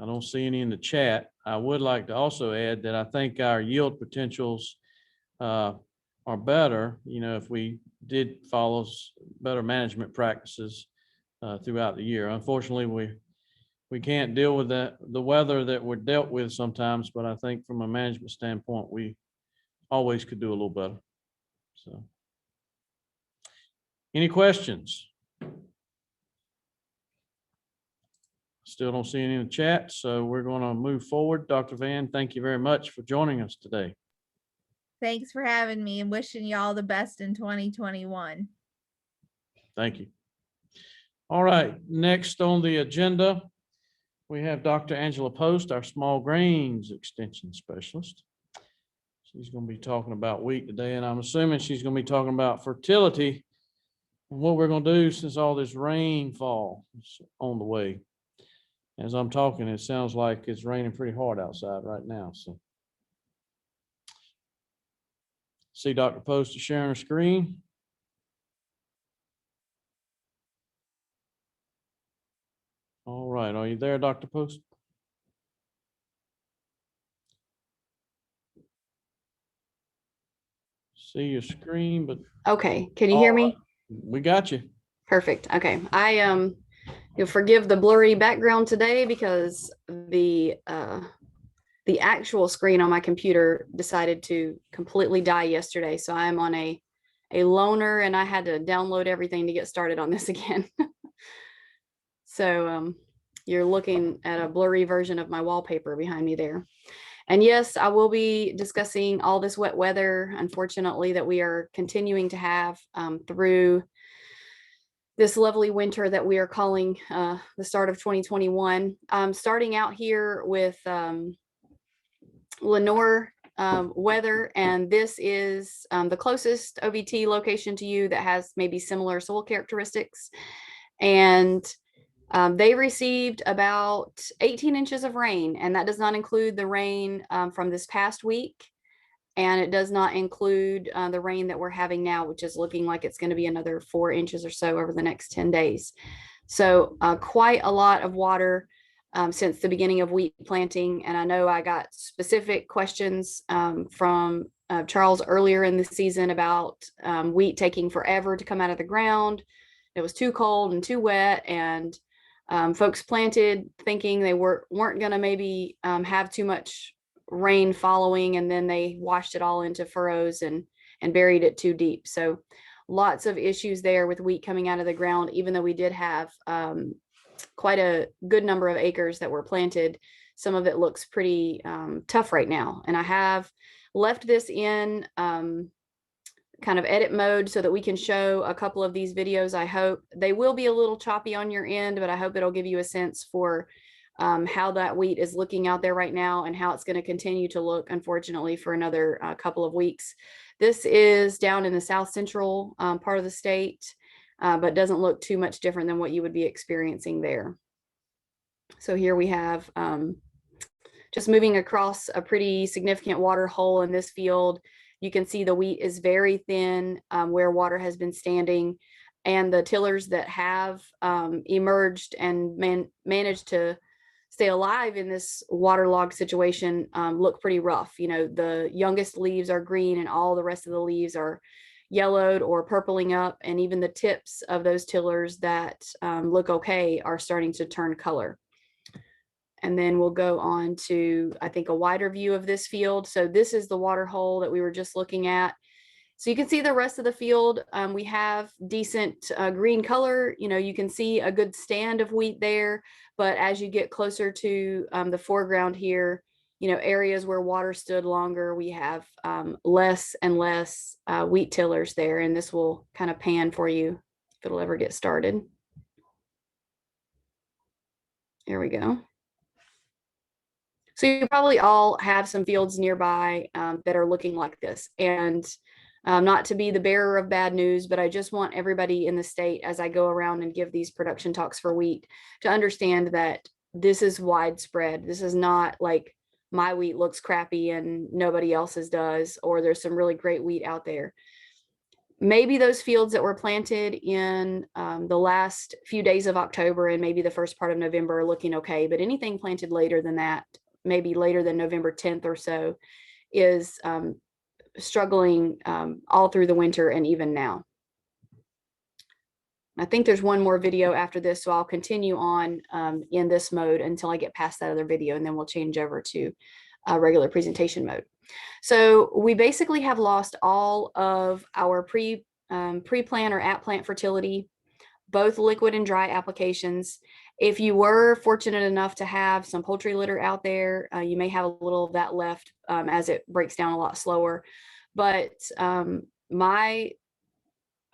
I don't see any in the chat. I would like to also add that I think our yield potentials are better, if we did follow better management practices throughout the year. Unfortunately, we can't deal with the weather that we're dealt with sometimes, but I think from a management standpoint, we always could do a little better. So, any questions? Still don't see any in the chat, so we're going to move forward. Dr. Vann, thank you very much for joining us today. Thanks for having me and wishing you all the best in 2021. Thank you. All right, next on the agenda, we have Dr. Angela Post, our small grains extension specialist. She's going to be talking about wheat today, and I'm assuming she's going to be talking about fertility and what we're going to do since all this rainfall is on the way. As I'm talking, it sounds like it's raining pretty hard outside right now. So, see Dr. Post is sharing her screen. All right, are you there, Dr. Post? See your screen, but Okay, can you hear me? We got you. Perfect. Okay. You'll forgive the blurry background today because the actual screen on my computer decided to completely die yesterday. So I'm on a loaner and I had to download everything to get started on this again. So you're looking at a blurry version of my wallpaper behind me there. And yes, I will be discussing all this wet weather, unfortunately, that we are continuing to have through this lovely winter that we are calling the start of 2021. Starting out here with Lenore weather, and this is the closest OVT location to you that has maybe similar soil characteristics. And they received about 18 inches of rain, and that does not include the rain from this past week. And it does not include the rain that we're having now, which is looking like it's going to be another 4 inches or so over the next 10 days. So quite a lot of water since the beginning of wheat planting. And I know I got specific questions from Charles earlier in the season about wheat taking forever to come out of the ground. It was too cold and too wet, and folks planted thinking they weren't going to maybe have too much rain following, and then they washed it all into furrows and buried it too deep. So lots of issues there with wheat coming out of the ground, even though we did have quite a good number of acres that were planted. Some of it looks pretty tough right now. And I have left this in kind of edit mode so that we can show a couple of these videos. I hope they will be a little choppy on your end, but I hope it'll give you a sense for how that wheat is looking out there right now and how it's going to continue to look, unfortunately, for another couple of weeks. This is down in the south central part of the state, but doesn't look too much different than what you would be experiencing there. So here we have just moving across a pretty significant water hole in this field. You can see the wheat is very thin where water has been standing, and the tillers that have emerged and managed to stay alive in this waterlogged situation look pretty rough. You know, the youngest leaves are green and all the rest of the leaves are yellowed or purpling up, and even the tips of those tillers that look okay are starting to turn color. And then we'll go on to, I think, a wider view of this field. So this is the water hole that we were just looking at. So you can see the rest of the field. We have decent green color. You know, you can see a good stand of wheat there. But as you get closer to the foreground here, you know, areas where water stood longer, we have less and less wheat tillers there. And this will kind of pan for you if it'll ever get started. Here we go. So you probably all have some fields nearby that are looking like this. And not to be the bearer of bad news, but I just want everybody in the state, as I go around and give these production talks for wheat, to understand that this is widespread. This is not like my wheat looks crappy and nobody else's does, or there's some really great wheat out there. Maybe those fields that were planted in the last few days of October and maybe the first part of November are looking okay, but anything planted later than that, maybe later than November 10th or so, is struggling all through the winter and even now. I think there's one more video after this, so I'll continue on in this mode until I get past that other video, and then we'll change over to regular presentation mode. So we basically have lost all of our pre-plant or at-plant fertility, both liquid and dry applications. If you were fortunate enough to have some poultry litter out there, you may have a little of that left as it breaks down a lot slower. But my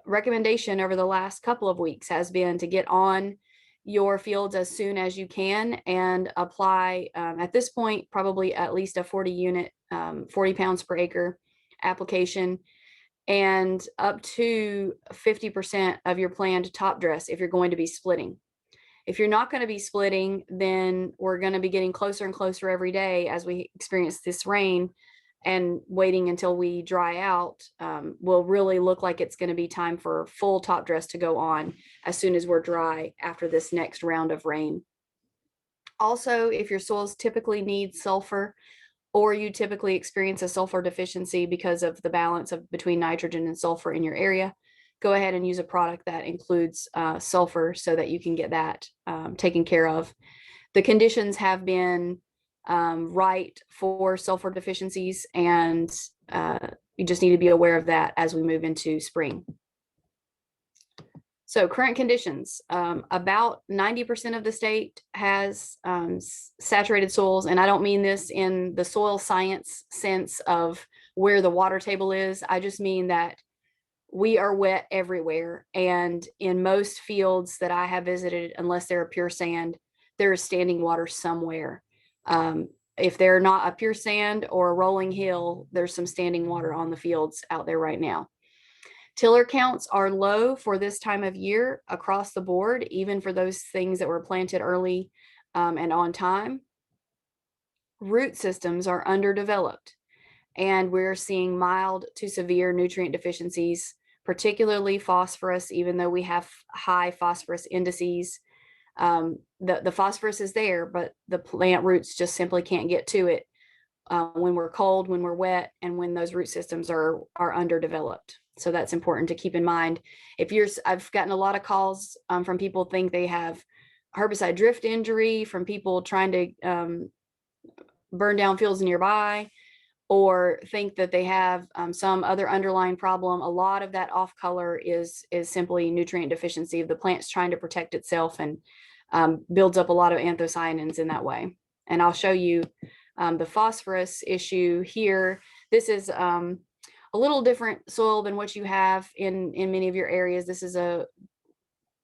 recommendation over the last couple of weeks has been to get on your fields as soon as you can and apply at this point probably at least a 40 pounds per acre application, and up to 50% of your planned top dress if you're going to be splitting. If you're not going to be splitting, then we're going to be getting closer and closer every day as we experience this rain, and waiting until we dry out will really look like it's going to be time for full top dress to go on as soon as we're dry after this next round of rain. Also, if your soils typically need sulfur, or you typically experience a sulfur deficiency because of the balance of between nitrogen and sulfur in your area, go ahead and use a product that includes sulfur so that you can get that taken care of. The conditions have been right for sulfur deficiencies, and you just need to be aware of that as we move into spring. So current conditions, about 90% of the state has saturated soils. And I don't mean this in the soil science sense of where the water table is. I just mean that we are wet everywhere. And in most fields that I have visited, unless they're a pure sand, there is standing water somewhere. If they're not a pure sand or a rolling hill, there's some standing water on the fields out there right now. Tiller counts are low for this time of year across the board, even for those things that were planted early and on time. Root systems are underdeveloped, and we're seeing mild to severe nutrient deficiencies, particularly phosphorus, even though we have high phosphorus indices. The phosphorus is there, but the plant roots just simply can't get to it when we're cold, when we're wet, and when those root systems are underdeveloped. So that's important to keep in mind. I've gotten a lot of calls from people think they have herbicide drift injury, from people trying to burn down fields nearby, or think that they have some other underlying problem. A lot of that off color is simply nutrient deficiency of the plant's trying to protect itself, and builds up a lot of anthocyanins in that way. And I'll show you the phosphorus issue here. This is a little different soil than what you have in many of your areas. This is a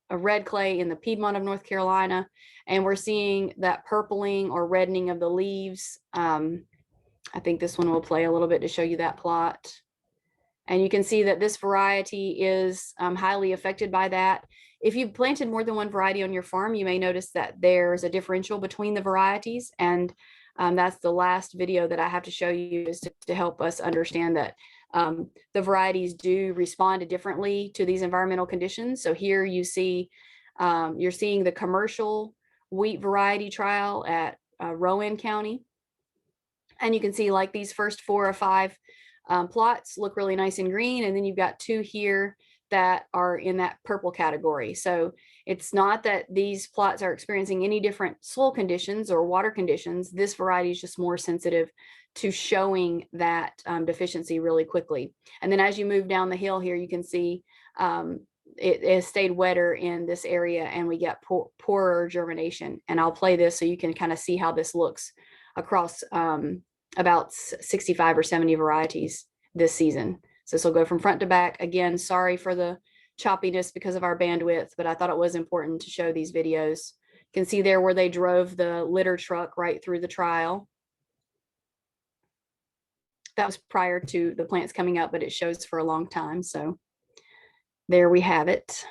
red clay in the Piedmont of North Carolina, and we're seeing that purpling or reddening of the leaves. I think this one will play a little bit to show you that plot. And you can see that this variety is highly affected by that. If you've planted more than one variety on your farm, you may notice that there's a differential between the varieties. And that's the last video that I have to show you, is to help us understand that the varieties do respond differently to these environmental conditions. So here you see, you're seeing the commercial wheat variety trial at Rowan County. And you can see, like, these first 4 or 5 plots look really nice and green. And then you've got 2 here that are in that purple category. So it's not that these plots are experiencing any different soil conditions or water conditions. This variety is just more sensitive to showing that deficiency really quickly. And then as you move down the hill here, you can see it has stayed wetter in this area, and we get poorer germination. And I'll play this so you can kind of see how this looks across about 65 or 70 varieties this season. So this will go from front to back. Again, sorry for the choppiness because of our bandwidth, but I thought it was important to show these videos. You can see there where they drove the litter truck right through the trial. That was prior to the plants coming up, but it shows for a long time. So there we have it.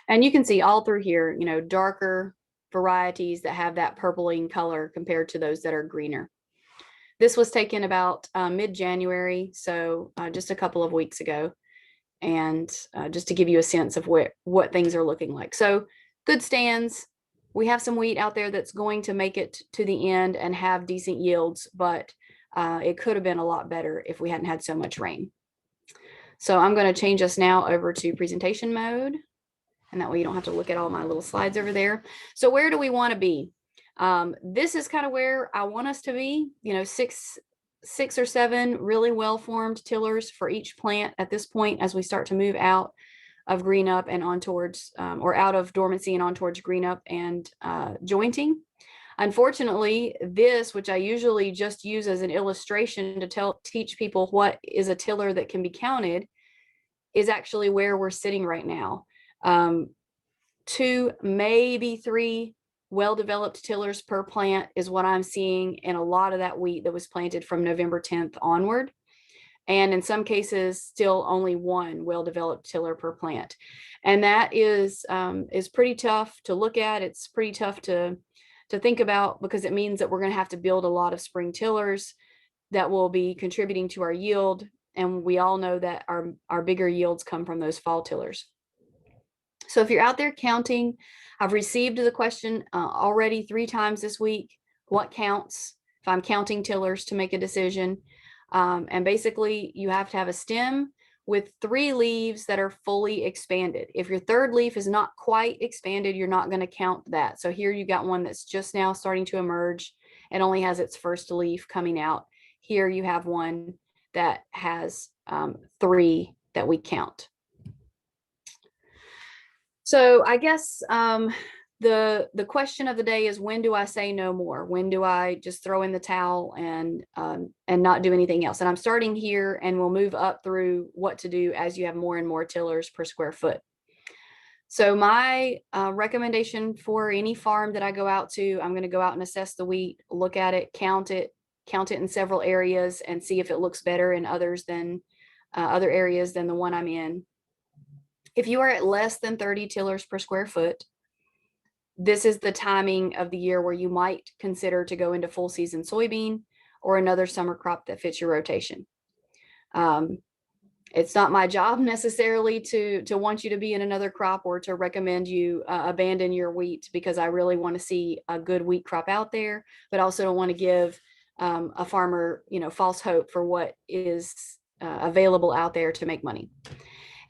And you can see all through here, you know, darker varieties that have that purpling color compared to those that are greener. This was taken about mid-January, so just a couple of weeks ago. And just to give you a sense of what things are looking like. So good stands. We have some wheat out there that's going to make it to the end and have decent yields, but it could have been a lot better if we hadn't had so much rain. So I'm going to change us now over to presentation mode. And that way you don't have to look at all my little slides over there. So where do we want to be? This is kind of where I want us to be, you know, six or 7 really well-formed tillers for each plant at this point, as we start to move out of green up and on towards, or out of dormancy and on towards green up and jointing. Unfortunately, this, which I usually just use as an illustration to teach people what is a tiller that can be counted, is actually where we're sitting right now. 2, maybe 3 well-developed tillers per plant is what I'm seeing in a lot of that wheat that was planted from November 10th onward. And in some cases, still only 1 well-developed tiller per plant. And that is pretty tough to look at. It's pretty tough to think about, because it means that we're going to have to build a lot of spring tillers that will be contributing to our yield. And we all know that our bigger yields come from those fall tillers. So if you're out there counting, I've received the question already 3 times this week, what counts if I'm counting tillers to make a decision? And basically you have to have a stem with 3 leaves that are fully expanded. If your 3rd leaf is not quite expanded, you're not going to count that. So here you got one that's just now starting to emerge. It only has its 1st leaf coming out. Here you have one that has 3 that we count. So I guess the question of the day is, when do I say no more? When do I just throw in the towel and not do anything else? And I'm starting here, and we'll move up through what to do as you have more and more tillers per square foot. So my recommendation for any farm that I go out to, I'm going to go out and assess the wheat, look at it, count it in several areas, and see if it looks better in others than other areas than the one I'm in. If you are at less than 30 tillers per square foot, this is the timing of the year where you might consider to go into full season soybean or another summer crop that fits your rotation. It's not my job necessarily to want you to be in another crop or to recommend you abandon your wheat, because I really want to see a good wheat crop out there, but also don't want to give a farmer, false hope for what is available out there to make money.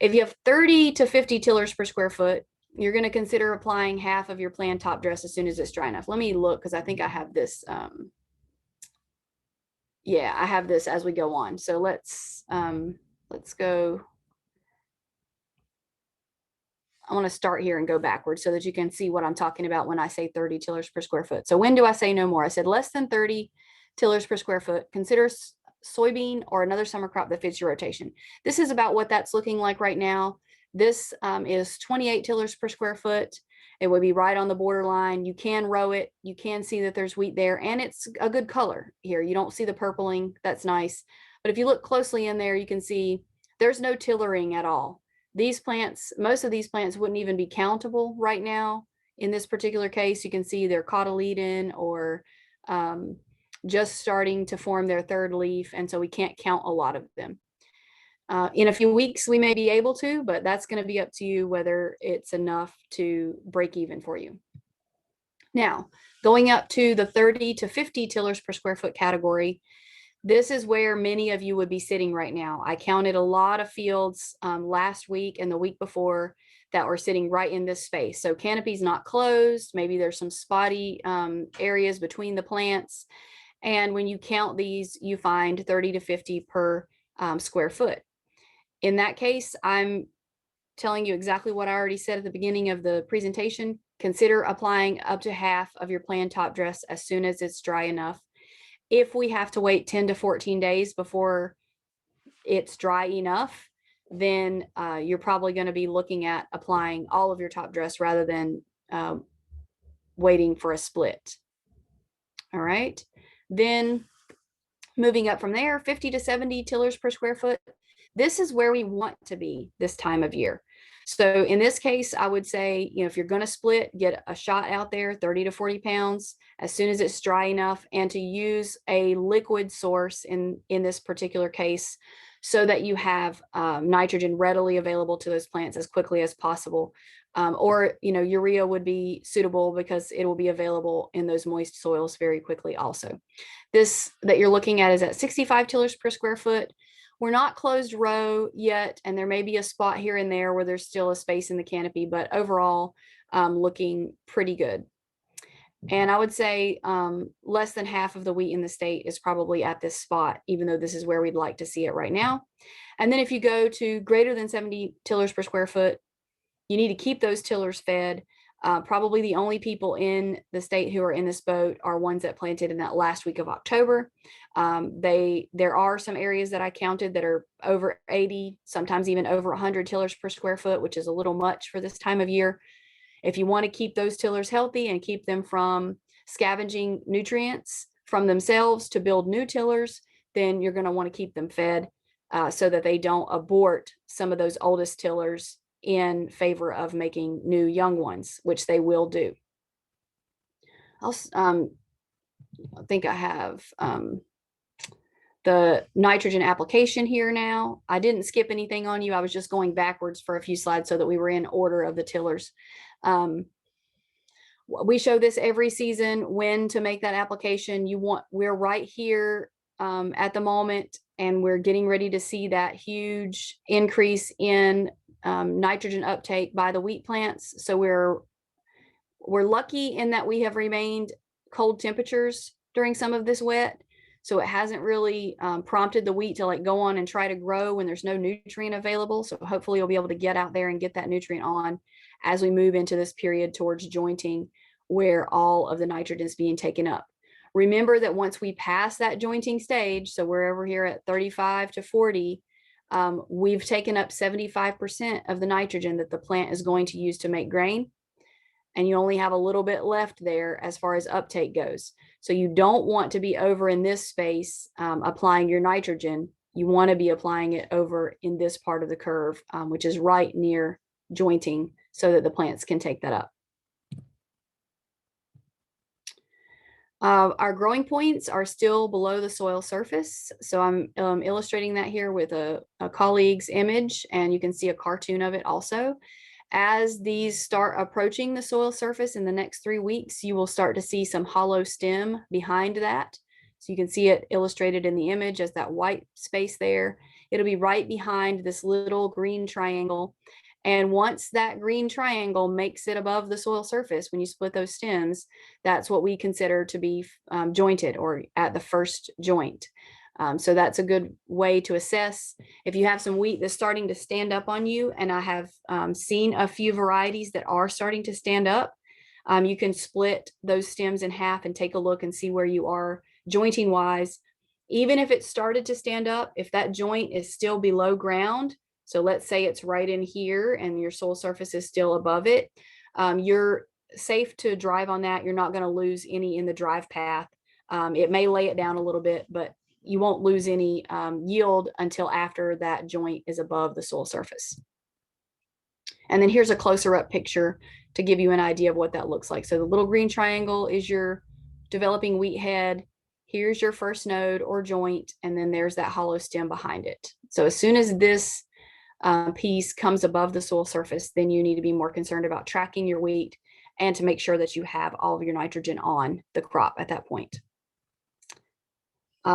If you have 30 to 50 tillers per square foot, you're going to consider applying half of your planned top dress as soon as it's dry enough. Let me look, because I think I have this. Yeah, I have this as we go on. So let's go. I want to start here and go backwards so that you can see what I'm talking about when I say 30 tillers per square foot. So when do I say no more? I said less than 30 tillers per square foot. Consider soybean or another summer crop that fits your rotation. This is about what that's looking like right now. This is 28 tillers per square foot. It would be right on the borderline. You can row it. You can see that there's wheat there, and it's a good color here. You don't see the purpling. That's nice. But if you look closely in there, you can see there's no tillering at all. These plants, most of these plants wouldn't even be countable right now. In this particular case, you can see they're cotyledon or just starting to form their 3rd leaf, and so we can't count a lot of them. In a few weeks, we may be able to, but that's going to be up to you whether it's enough to break even for you. Now, going up to the 30 to 50 tillers per square foot category, this is where many of you would be sitting right now. I counted a lot of fields last week and the week before that were sitting right in this space. So canopy's not closed. Maybe there's some spotty areas between the plants. And when you count these, you find 30 to 50 per square foot. In that case, I'm telling you exactly what I already said at the beginning of the presentation. Consider applying up to half of your planned top dress as soon as it's dry enough. If we have to wait 10 to 14 days before it's dry enough, then you're probably going to be looking at applying all of your top dress rather than waiting for a split. All right. Then moving up from there, 50 to 70 tillers per square foot. This is where we want to be this time of year. So in this case, I would say, if you're going to split, get a shot out there, 30 to 40 pounds, as soon as it's dry enough, and to use a liquid source in this particular case, so that you have nitrogen readily available to those plants as quickly as possible. Or, urea would be suitable because it will be available in those moist soils very quickly also. This that you're looking at is at 65 tillers per square foot. We're not closed row yet, and there may be a spot here and there where there's still a space in the canopy, but overall looking pretty good. And I would say less than half of the wheat in the state is probably at this spot, even though this is where we'd like to see it right now. And then if you go to greater than 70 tillers per square foot, you need to keep those tillers fed. Probably the only people in the state who are in this boat are ones that planted in that last week of October. There are some areas that I counted that are over 80, sometimes even over 100 tillers per square foot, which is a little much for this time of year. If you want to keep those tillers healthy and keep them from scavenging nutrients from themselves to build new tillers, then you're going to want to keep them fed so that they don't abort some of those oldest tillers in favor of making new young ones, which they will do. I think I have the nitrogen application here now. I didn't skip anything on you. I was just going backwards for a few slides so that we were in order of the tillers. We show this every season when to make that application. We're right here at the moment, and we're getting ready to see that huge increase in nitrogen uptake by the wheat plants. So we're lucky in that we have remained cold temperatures during some of this wet. So it hasn't really prompted the wheat to like go on and try to grow when there's no nutrient available. So hopefully you'll be able to get out there and get that nutrient on as we move into this period towards jointing, where all of the nitrogen is being taken up. Remember that once we pass that jointing stage, so we're over here at 35 to 40, we've taken up 75% of the nitrogen that the plant is going to use to make grain. And you only have a little bit left there as far as uptake goes. So you don't want to be over in this space applying your nitrogen. You want to be applying it over in this part of the curve, which is right near jointing, so that the plants can take that up. Our growing points are still below the soil surface. So I'm illustrating that here with a colleague's image, and you can see a cartoon of it also. As these start approaching the soil surface in the next 3 weeks, you will start to see some hollow stem behind that. So you can see it illustrated in the image as that white space there. It'll be right behind this little green triangle. And once that green triangle makes it above the soil surface, when you split those stems, that's what we consider to be jointed, or at the first joint. So that's a good way to assess. If you have some wheat that's starting to stand up on you, and I have seen a few varieties that are starting to stand up, you can split those stems in half and take a look and see where you are jointing wise. Even if it started to stand up, if that joint is still below ground, so let's say it's right in here and your soil surface is still above it, you're safe to drive on that. You're not going to lose any in the drive path. It may lay it down a little bit, but you won't lose any yield until after that joint is above the soil surface. And then here's a closer up picture to give you an idea of what that looks like. So the little green triangle is your developing wheat head. Here's your first node or joint, and then there's that hollow stem behind it. So as soon as this piece comes above the soil surface, then you need to be more concerned about tracking your wheat and to make sure that you have all of your nitrogen on the crop at that point.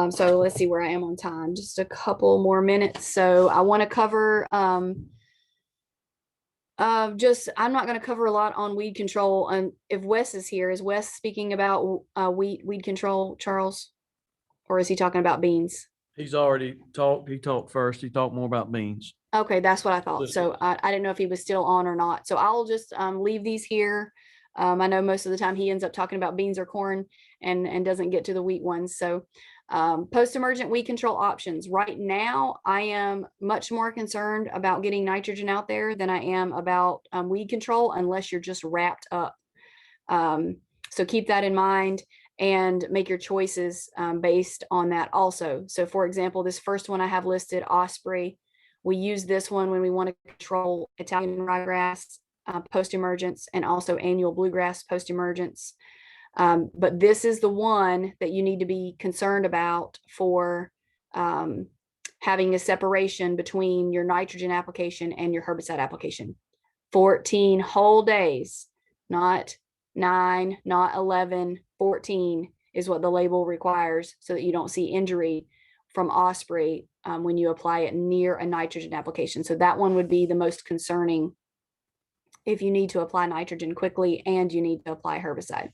So let's see where I am on time. Just a couple more minutes. So I want to cover I'm not going to cover a lot on weed control. And if Wes is here, is Wes speaking about weed control, Charles, or is he talking about beans? He's already talked. He talked first. He talked more about beans. Okay, that's what I thought. So I didn't know if he was still on or not. So I'll just leave these here. I know most of the time he ends up talking about beans or corn and doesn't get to the wheat ones. So post-emergent weed control options. Right now, I am much more concerned about getting nitrogen out there than I am about weed control, unless you're just wrapped up. So keep that in mind and make your choices based on that also. So for example, this first one I have listed, Osprey, we use this one when we want to control Italian ryegrass post-emergence and also annual bluegrass post-emergence. But this is the one that you need to be concerned about for having a separation between your nitrogen application and your herbicide application. 14 whole days, not 9, not 11, 14 is what the label requires, so that you don't see injury from Osprey when you apply it near a nitrogen application. So that one would be the most concerning if you need to apply nitrogen quickly and you need to apply herbicide.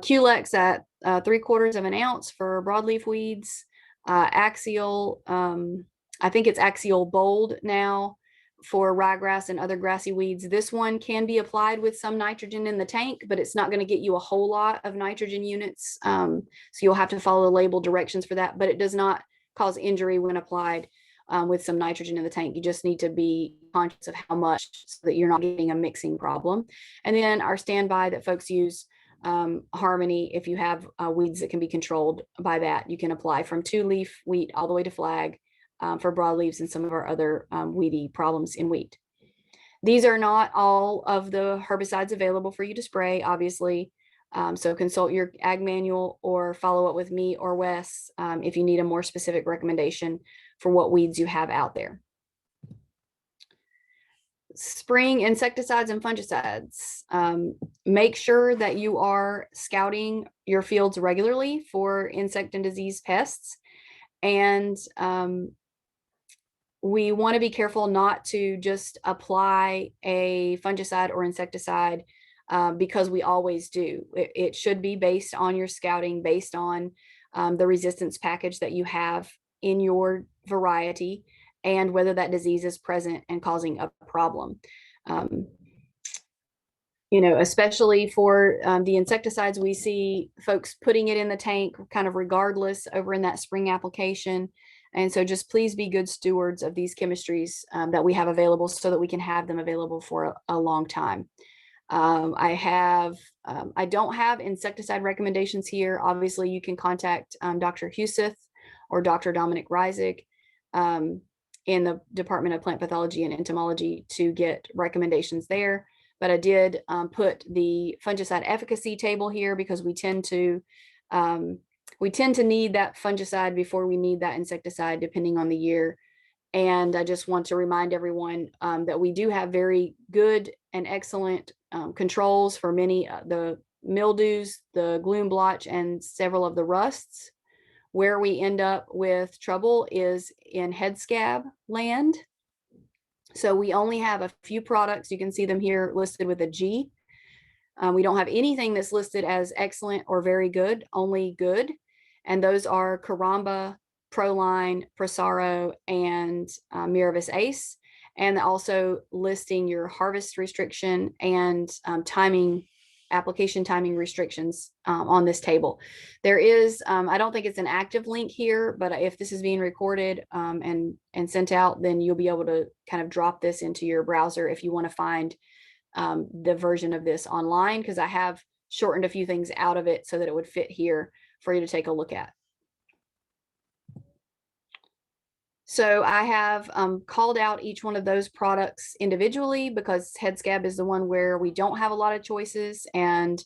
Culex at 3/4 of an ounce for broadleaf weeds. Axial, I think it's Axial Bold now for ryegrass and other grassy weeds. This one can be applied with some nitrogen in the tank, but it's not going to get you a whole lot of nitrogen units. So you'll have to follow the label directions for that, but it does not cause injury when applied with some nitrogen in the tank. You just need to be conscious of how much so that you're not getting a mixing problem. And then our standby that folks use, Harmony, if you have weeds that can be controlled by that, you can apply from 2-leaf wheat all the way to flag for broadleaves and some of our other weedy problems in wheat. These are not all of the herbicides available for you to spray, obviously. So consult your ag manual or follow up with me or Wes if you need a more specific recommendation for what weeds you have out there. spring insecticides and fungicides. Make sure that you are scouting your fields regularly for insect and disease pests. And we want to be careful not to just apply a fungicide or insecticide because we always do. It should be based on your scouting, based on the resistance package that you have in your variety, and whether that disease is present and causing a problem. You know, especially for the insecticides, we see folks putting it in the tank kind of regardless over in that spring application. And so just please be good stewards of these chemistries that we have available so that we can have them available for a long time. I don't have insecticide recommendations here. Obviously, you can contact Dr. Huseth or Dr. Dominic Reisig in the Department of Plant Pathology and Entomology to get recommendations there. But I did put the fungicide efficacy table here because we tend to need that fungicide before we need that insecticide, depending on the year. And I just want to remind everyone that we do have very good and excellent controls for many the mildews, the gloom blotch, and several of the rusts. Where we end up with trouble is in head scab land. So we only have a few products. You can see them here listed with a G. We don't have anything that's listed as excellent or very good, only good. And those are Caramba, Proline, Prosaro, and Miravis Ace. And also listing your harvest restriction and application timing restrictions on this table. There is, I don't think it's an active link here, but if this is being recorded and sent out, then you'll be able to kind of drop this into your browser if you want to find the version of this online, because I have shortened a few things out of it so that it would fit here for you to take a look at. So I have called out each one of those products individually because head scab is the one where we don't have a lot of choices, and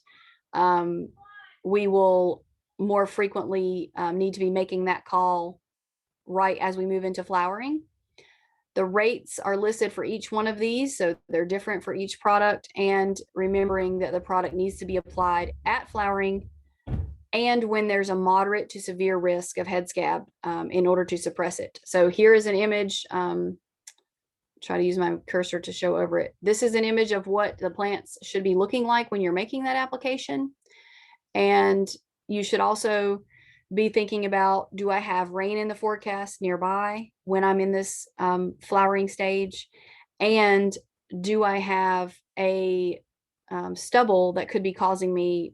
we will more frequently need to be making that call right as we move into flowering. The rates are listed for each one of these, so they're different for each product, and remembering that the product needs to be applied at flowering and when there's a moderate to severe risk of head scab in order to suppress it. So here is an image. Try to use my cursor to show over it. This is an image of what the plants should be looking like when you're making that application. And you should also be thinking about, do I have rain in the forecast nearby when I'm in this flowering stage? And do I have a stubble that could be causing me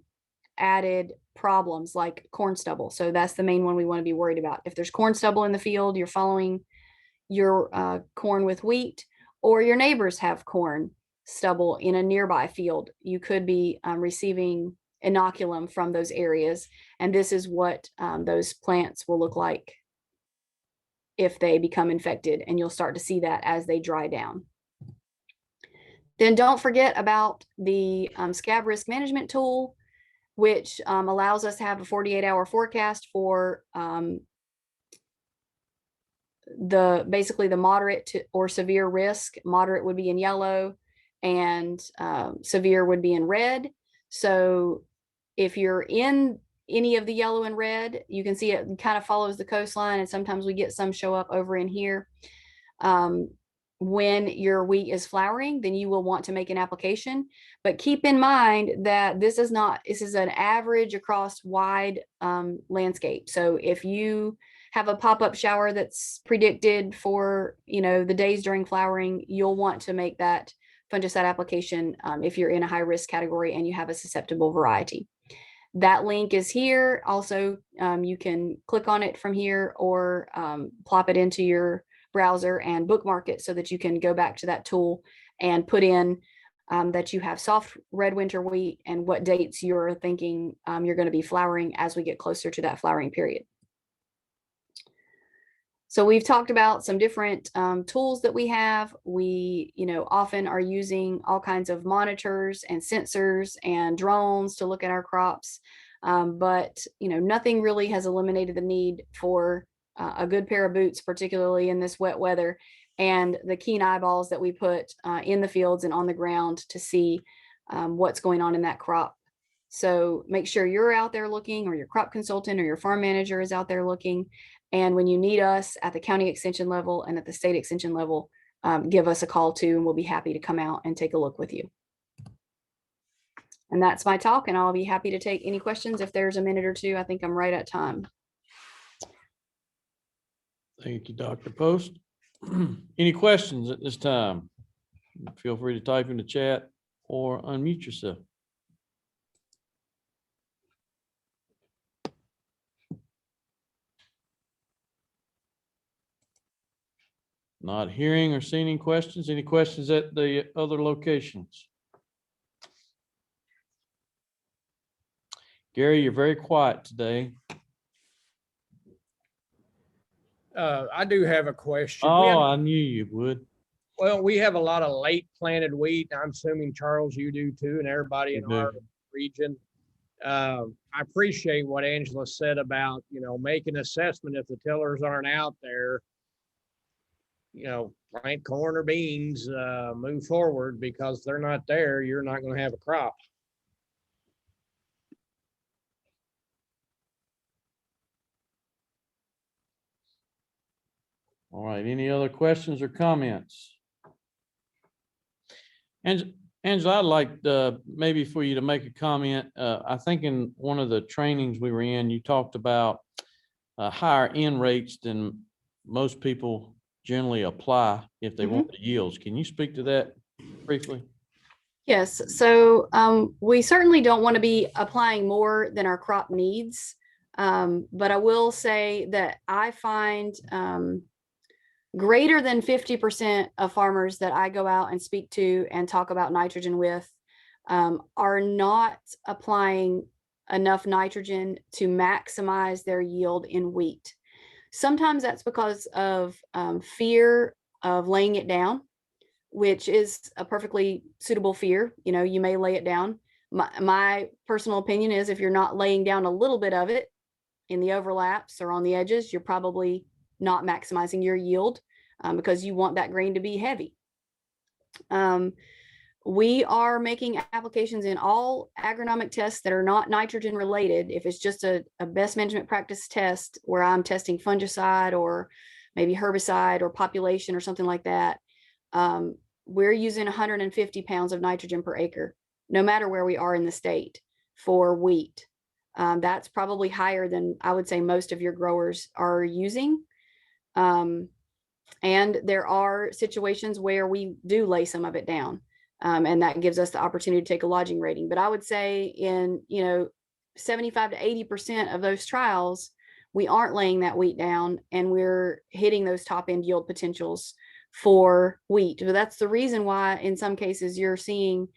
added problems like corn stubble? So that's the main one we want to be worried about. If there's corn stubble in the field, you're following your corn with wheat, or your neighbors have corn stubble in a nearby field, you could be receiving inoculum from those areas. And this is what those plants will look like if they become infected, and you'll start to see that as they dry down. Then don't forget about the scab risk management tool, which allows us to have a 48-hour forecast for basically the moderate to or severe risk. Moderate would be in yellow, and severe would be in red. So if you're in any of the yellow and red, you can see it kind of follows the coastline, and sometimes we get some show up over in here. When your wheat is flowering, then you will want to make an application. But keep in mind that this is an average across wide landscape. So if you have a pop-up shower that's predicted for, the days during flowering, you'll want to make that fungicide application if you're in a high risk category and you have a susceptible variety. That link is here. Also, you can click on it from here or plop it into your browser and bookmark it so that you can go back to that tool and put in that you have soft red winter wheat and what dates you're thinking you're going to be flowering as we get closer to that flowering period. So we've talked about some different tools that we have. We, often are using all kinds of monitors and sensors and drones to look at our crops. But, nothing really has eliminated the need for a good pair of boots, particularly in this wet weather, and the keen eyeballs that we put in the fields and on the ground to see what's going on in that crop. So make sure you're out there looking, or your crop consultant or your farm manager is out there looking. And when you need us at the county extension level and at the state extension level, give us a call too, and we'll be happy to come out and take a look with you. And that's my talk, and I'll be happy to take any questions if there's a minute or two. I think I'm right at time. Thank you, Dr. Post. Any questions at this time? Feel free to type in the chat or unmute yourself. Not hearing or seeing any questions. Any questions at the other locations? Gary, you're very quiet today. I do have a question. Oh, I knew you would. Well, we have a lot of late planted wheat. I'm assuming, Charles, you do too, and everybody in We do. our region. I appreciate what Angela said about, make an assessment if the tillers aren't out there. Plant corn or beans, move forward, because if they're not there, you're not going to have a crop. All right, any other questions or comments? Angela, I'd like maybe for you to make a comment. I think in one of the trainings we were in, you talked about higher end rates than most people generally apply if they want the yields. Can you speak to that briefly? Yes, so we certainly don't want to be applying more than our crop needs. But I will say that I find greater than 50% of farmers that I go out and speak to and talk about nitrogen with are not applying enough nitrogen to maximize their yield in wheat. Sometimes that's because of fear of laying it down, which is a perfectly suitable fear. You may lay it down. My personal opinion is if you're not laying down a little bit of it in the overlaps or on the edges, you're probably not maximizing your yield because you want that grain to be heavy. We are making applications in all agronomic tests that are not nitrogen related. If it's just a best management practice test where I'm testing fungicide or maybe herbicide or population or something like that, we're using 150 pounds of nitrogen per acre, no matter where we are in the state for wheat. That's probably higher than I would say most of your growers are using. And there are situations where we do lay some of it down. And that gives us the opportunity to take a lodging rating. But I would say in, 75 to 80% of those trials, we aren't laying that wheat down and we're hitting those top end yield potentials for wheat. But that's the reason why in some cases you're seeing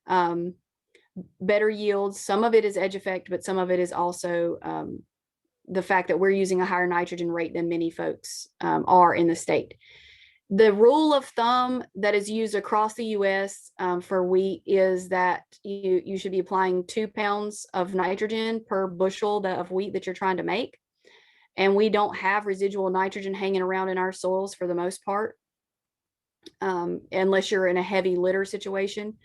better yields. Some of it is edge effect, but some of it is also the fact that we're using a higher nitrogen rate than many folks are in the state. The rule of thumb that is used across the U.S. For wheat is that you should be applying 2 pounds of nitrogen per bushel of wheat that you're trying to make. And we don't have residual nitrogen hanging around in our soils for the most part, unless you're in a heavy litter situation.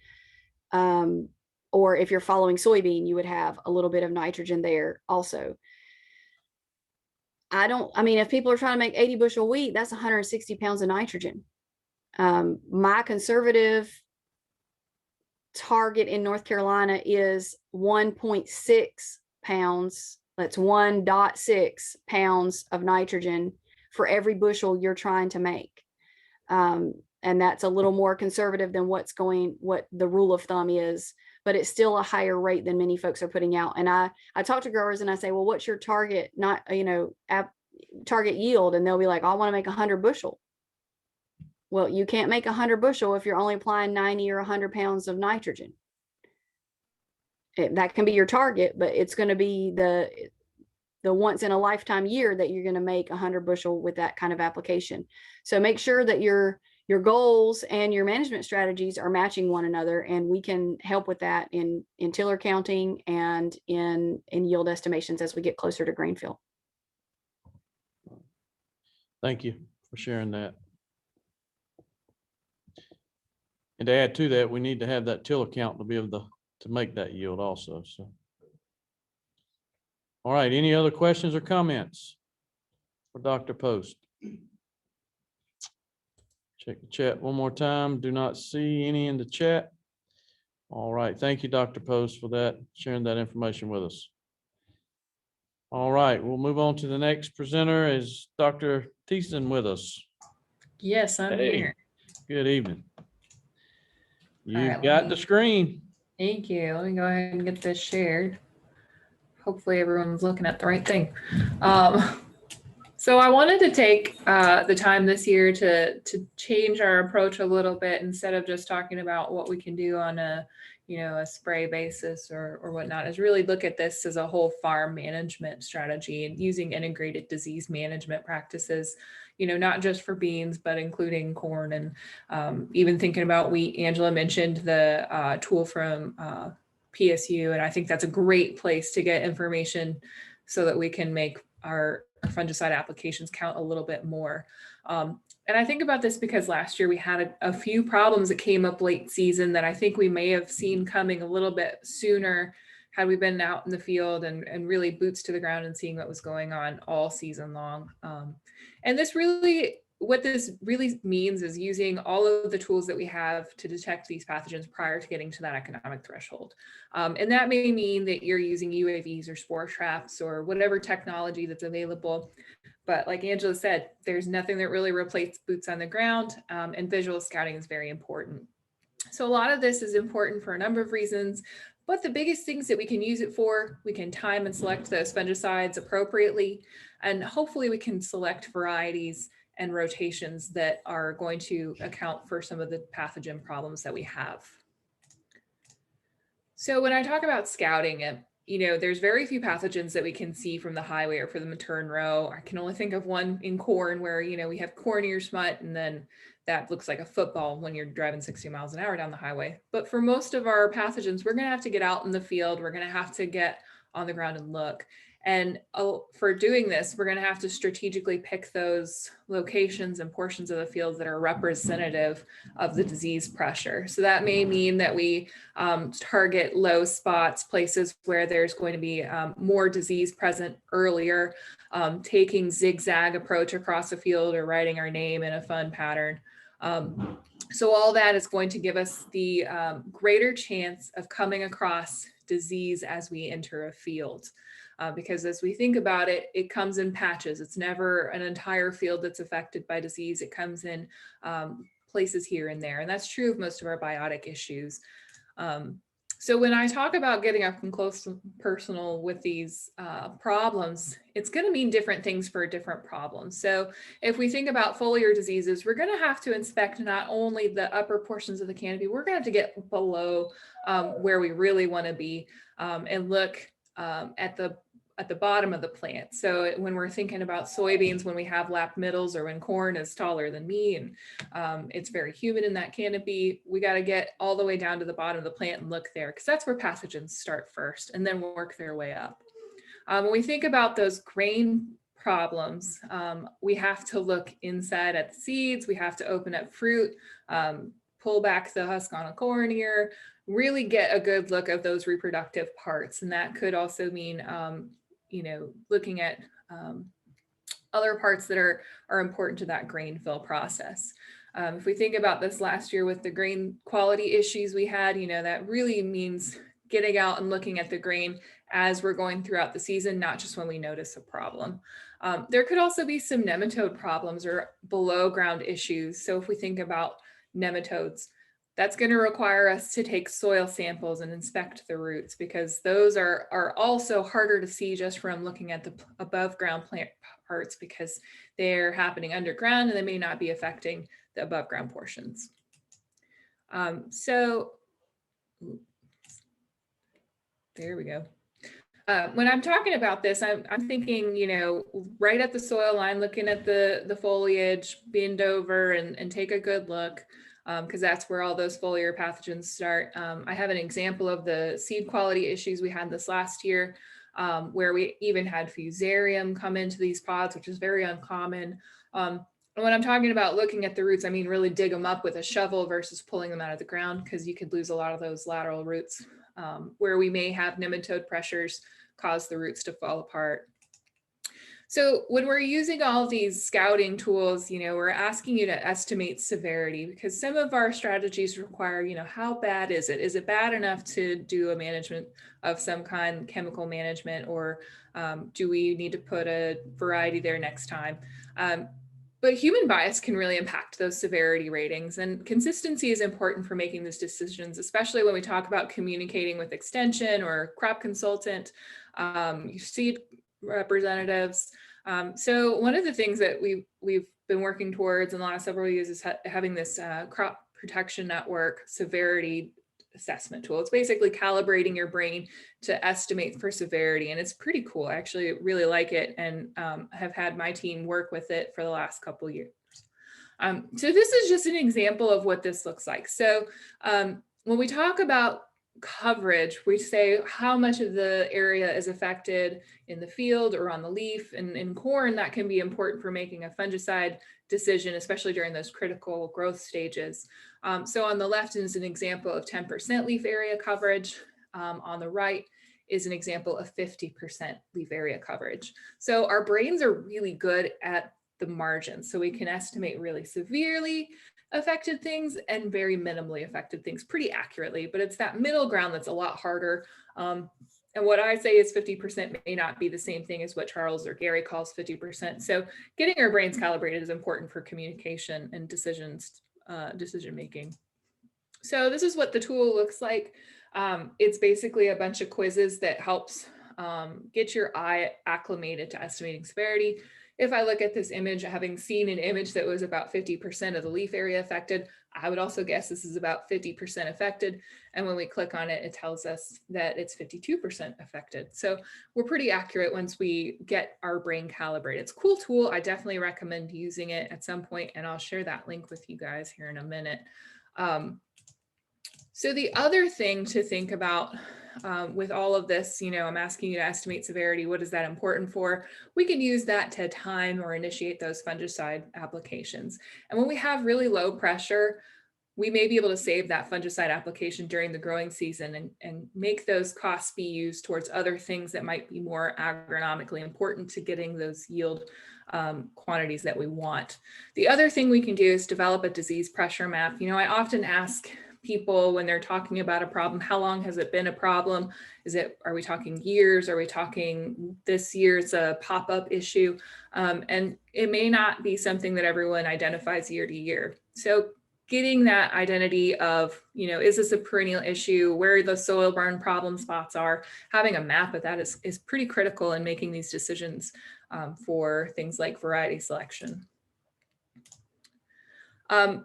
Or if you're following soybean, you would have a little bit of nitrogen there also. If people are trying to make 80 bushel wheat, that's 160 pounds of nitrogen. My conservative target in North Carolina is 1.6 pounds. That's 1.6 pounds of nitrogen for every bushel you're trying to make. And that's a little more conservative than what the rule of thumb is, but it's still a higher rate than many folks are putting out. And I talk to growers and I say, well, what's your target, target yield? And they'll be like, I want to make 100 bushel. Well, you can't make 100 bushel if you're only applying 90 or 100 pounds of nitrogen. That can be your target, but it's going to be the once in a lifetime year that you're going to make 100 bushel with that kind of application. So make sure that your goals and your management strategies are matching one another, and we can help with that in tiller counting and in yield estimations as we get closer to grain fill. Thank you for sharing that. And to add to that, we need to have that tiller count to be able to make that yield also, so. All right, any other questions or comments for Dr. Post? Check the chat one more time. Do not see any in the chat. All right, thank you, Dr. Post, for that, sharing that information with us. All right, we'll move on to the next presenter. Is Dr. Theissen with us? Yes, I'm Hey. here. Good evening. You've right, got let the me- screen. Thank you. Let me go ahead and get this shared. Hopefully everyone's looking at the right thing. So I wanted to take the time this year to change our approach a little bit, instead of just talking about what we can do on a spray basis or whatnot, is really look at this as a whole farm management strategy and using integrated disease management practices, not just for beans, but including corn, and even thinking about wheat. Angela mentioned the tool from PSU, and I think that's a great place to get information so that we can make our fungicide applications count a little bit more. And I think about this because last year we had a few problems that came up late season that I think we may have seen coming a little bit sooner had we been out in the field and really boots to the ground and seeing what was going on all season long. And what this really means is using all of the tools that we have to detect these pathogens prior to getting to that economic threshold. And that may mean that you're using UAVs or spore traps or whatever technology that's available. But like Angela said, there's nothing that really replaces boots on the ground, and visual scouting is very important. So a lot of this is important for a number of reasons, but the biggest things that we can use it for, we can time and select those fungicides appropriately, and hopefully we can select varieties and rotations that are going to account for some of the pathogen problems that we have. So when I talk about scouting it, there's very few pathogens that we can see from the highway or from the matern row. I can only think of one in corn where, we have corn ear smut, and then that looks like a football when you're driving 60 miles an hour down the highway. But for most of our pathogens, we're going to have to get out in the field. We're going to have to get on the ground and look. And for doing this, we're going to have to strategically pick those locations and portions of the field that are representative of the disease pressure. So that may mean that we target low spots, places where there's going to be more disease present earlier, taking zigzag approach across the field or writing our name in a fun pattern. So all that is going to give us the greater chance of coming across disease as we enter a field. Because as we think about it, it comes in patches. It's never an entire field that's affected by disease. It comes in places here and there. And that's true of most of our biotic issues. So when I talk about getting up and close and personal with these problems, it's going to mean different things for different problems. So if we think about foliar diseases, we're going to have to inspect not only the upper portions of the canopy, we're going to have to get below where we really want to be and look at the bottom of the plant. So when we're thinking about soybeans, when we have lap middles, or when corn is taller than me and it's very humid in that canopy, we got to get all the way down to the bottom of the plant and look there, because that's where pathogens start first and then work their way up. When we think about those grain problems, we have to look inside at the seeds, we have to open up fruit, pull back the husk on a corn ear, really get a good look of those reproductive parts. And that could also mean looking at other parts that are important to that grain fill process. If we think about this last year with the grain quality issues we had, that really means getting out and looking at the grain as we're going throughout the season, not just when we notice a problem. There could also be some nematode problems or below ground issues. So if we think about nematodes, that's going to require us to take soil samples and inspect the roots, because those are also harder to see just from looking at the above ground plant parts, because they're happening underground and they may not be affecting the above ground portions. So there we go. When I'm talking about this, I'm thinking, right at the soil line, looking at the foliage, bend over and take a good look. Because that's where all those foliar pathogens start. I have an example of the seed quality issues we had this last year, where we even had fusarium come into these pods, which is very uncommon. And when I'm talking about looking at the roots, I mean really dig them up with a shovel versus pulling them out of the ground, because you could lose a lot of those lateral roots where we may have nematode pressures cause the roots to fall apart. So when we're using all of these scouting tools, we're asking you to estimate severity, because some of our strategies require, how bad is it? Is it bad enough to do a management of some kind, chemical management, or do we need to put a variety there next time? But human bias can really impact those severity ratings, and consistency is important for making these decisions, especially when we talk about communicating with extension or crop consultant, seed representatives. So one of the things that we've been working towards in the last several years is having this crop protection network severity assessment tool. It's basically calibrating your brain to estimate for severity, and it's pretty cool. I actually really like it, and have had my team work with it for the last couple of years. So this is just an example of what this looks like. So when we talk about coverage, we say how much of the area is affected in the field or on the leaf. And in corn, that can be important for making a fungicide decision, especially during those critical growth stages. So on the left is an example of 10% leaf area coverage. On the right is an example of 50% leaf area coverage. So our brains are really good at the margins. So we can estimate really severely affected things and very minimally affected things pretty accurately, but it's that middle ground that's a lot harder. And what I say is 50% may not be the same thing as what Charles or Gary calls 50%. So getting our brains calibrated is important for communication and decision making. So this is what the tool looks like. It's basically a bunch of quizzes that helps get your eye acclimated to estimating severity. If I look at this image, having seen an image that was about 50% of the leaf area affected, I would also guess this is about 50% affected. And when we click on it, it tells us that it's 52% affected. So we're pretty accurate once we get our brain calibrated. It's a cool tool. I definitely recommend using it at some point, and I'll share that link with you guys here in a minute. So the other thing to think about with all of this, I'm asking you to estimate severity. What is that important for? We can use that to time or initiate those fungicide applications. And when we have really low pressure, we may be able to save that fungicide application during the growing season and make those costs be used towards other things that might be more agronomically important to getting those yield quantities that we want. The other thing we can do is develop a disease pressure map. I often ask people when they're talking about a problem, how long has it been a problem? Are we talking years? Are we talking this year's a pop-up issue? And it may not be something that everyone identifies year to year. So getting that identity of, is this a perennial issue? Where the soil burn problem spots are, having a map of that is pretty critical in making these decisions for things like variety selection.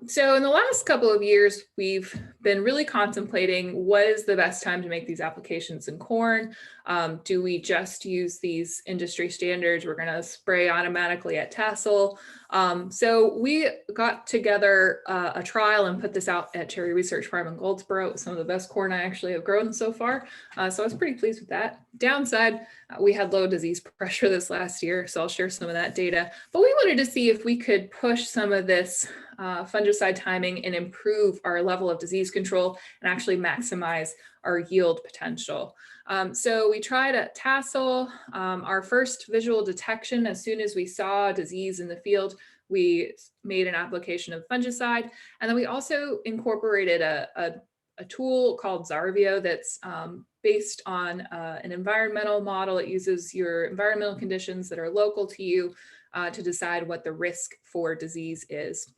So in the last couple of years, we've been really contemplating what is the best time to make these applications in corn. Do we just use these industry standards? We're going to spray automatically at tassel. So we got together a trial and put this out at Cherry Research Farm in Goldsboro. It was some of the best corn I actually have grown so far. So I was pretty pleased with that. Downside, we had low disease pressure this last year, so I'll share some of that data. But we wanted to see if we could push some of this fungicide timing and improve our level of disease control and actually maximize our yield potential. So we tried a tassel. Our first visual detection, as soon as we saw disease in the field, we made an application of fungicide. And then we also incorporated a tool called Zarvio that's based on an environmental model. It uses your environmental conditions that are local to you to decide what the risk for disease is.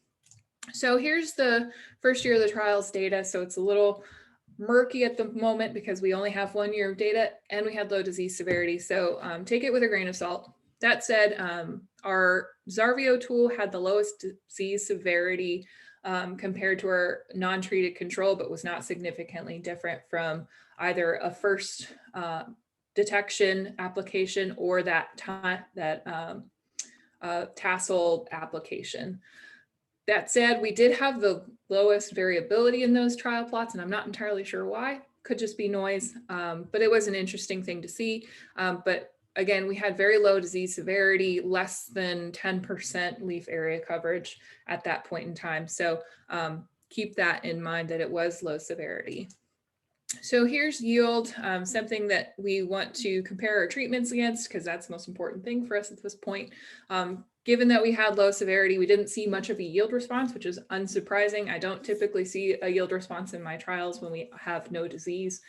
So here's the first year of the trials data. So it's a little murky at the moment because we only have 1 year of data and we had low disease severity. So take it with a grain of salt. That said, our Zarvio tool had the lowest disease severity compared to our non-treated control, but was not significantly different from either a first detection application or that tassel application. That said, we did have the lowest variability in those trial plots, and I'm not entirely sure why. Could just be noise, but it was an interesting thing to see. But again, we had very low disease severity, less than 10% leaf area coverage at that point in time. So keep that in mind that it was low severity. So here's yield, something that we want to compare our treatments against, because that's the most important thing for us at this point. Given that we had low severity, we didn't see much of a yield response, which is unsurprising. I don't typically see a yield response in my trials when we have no disease.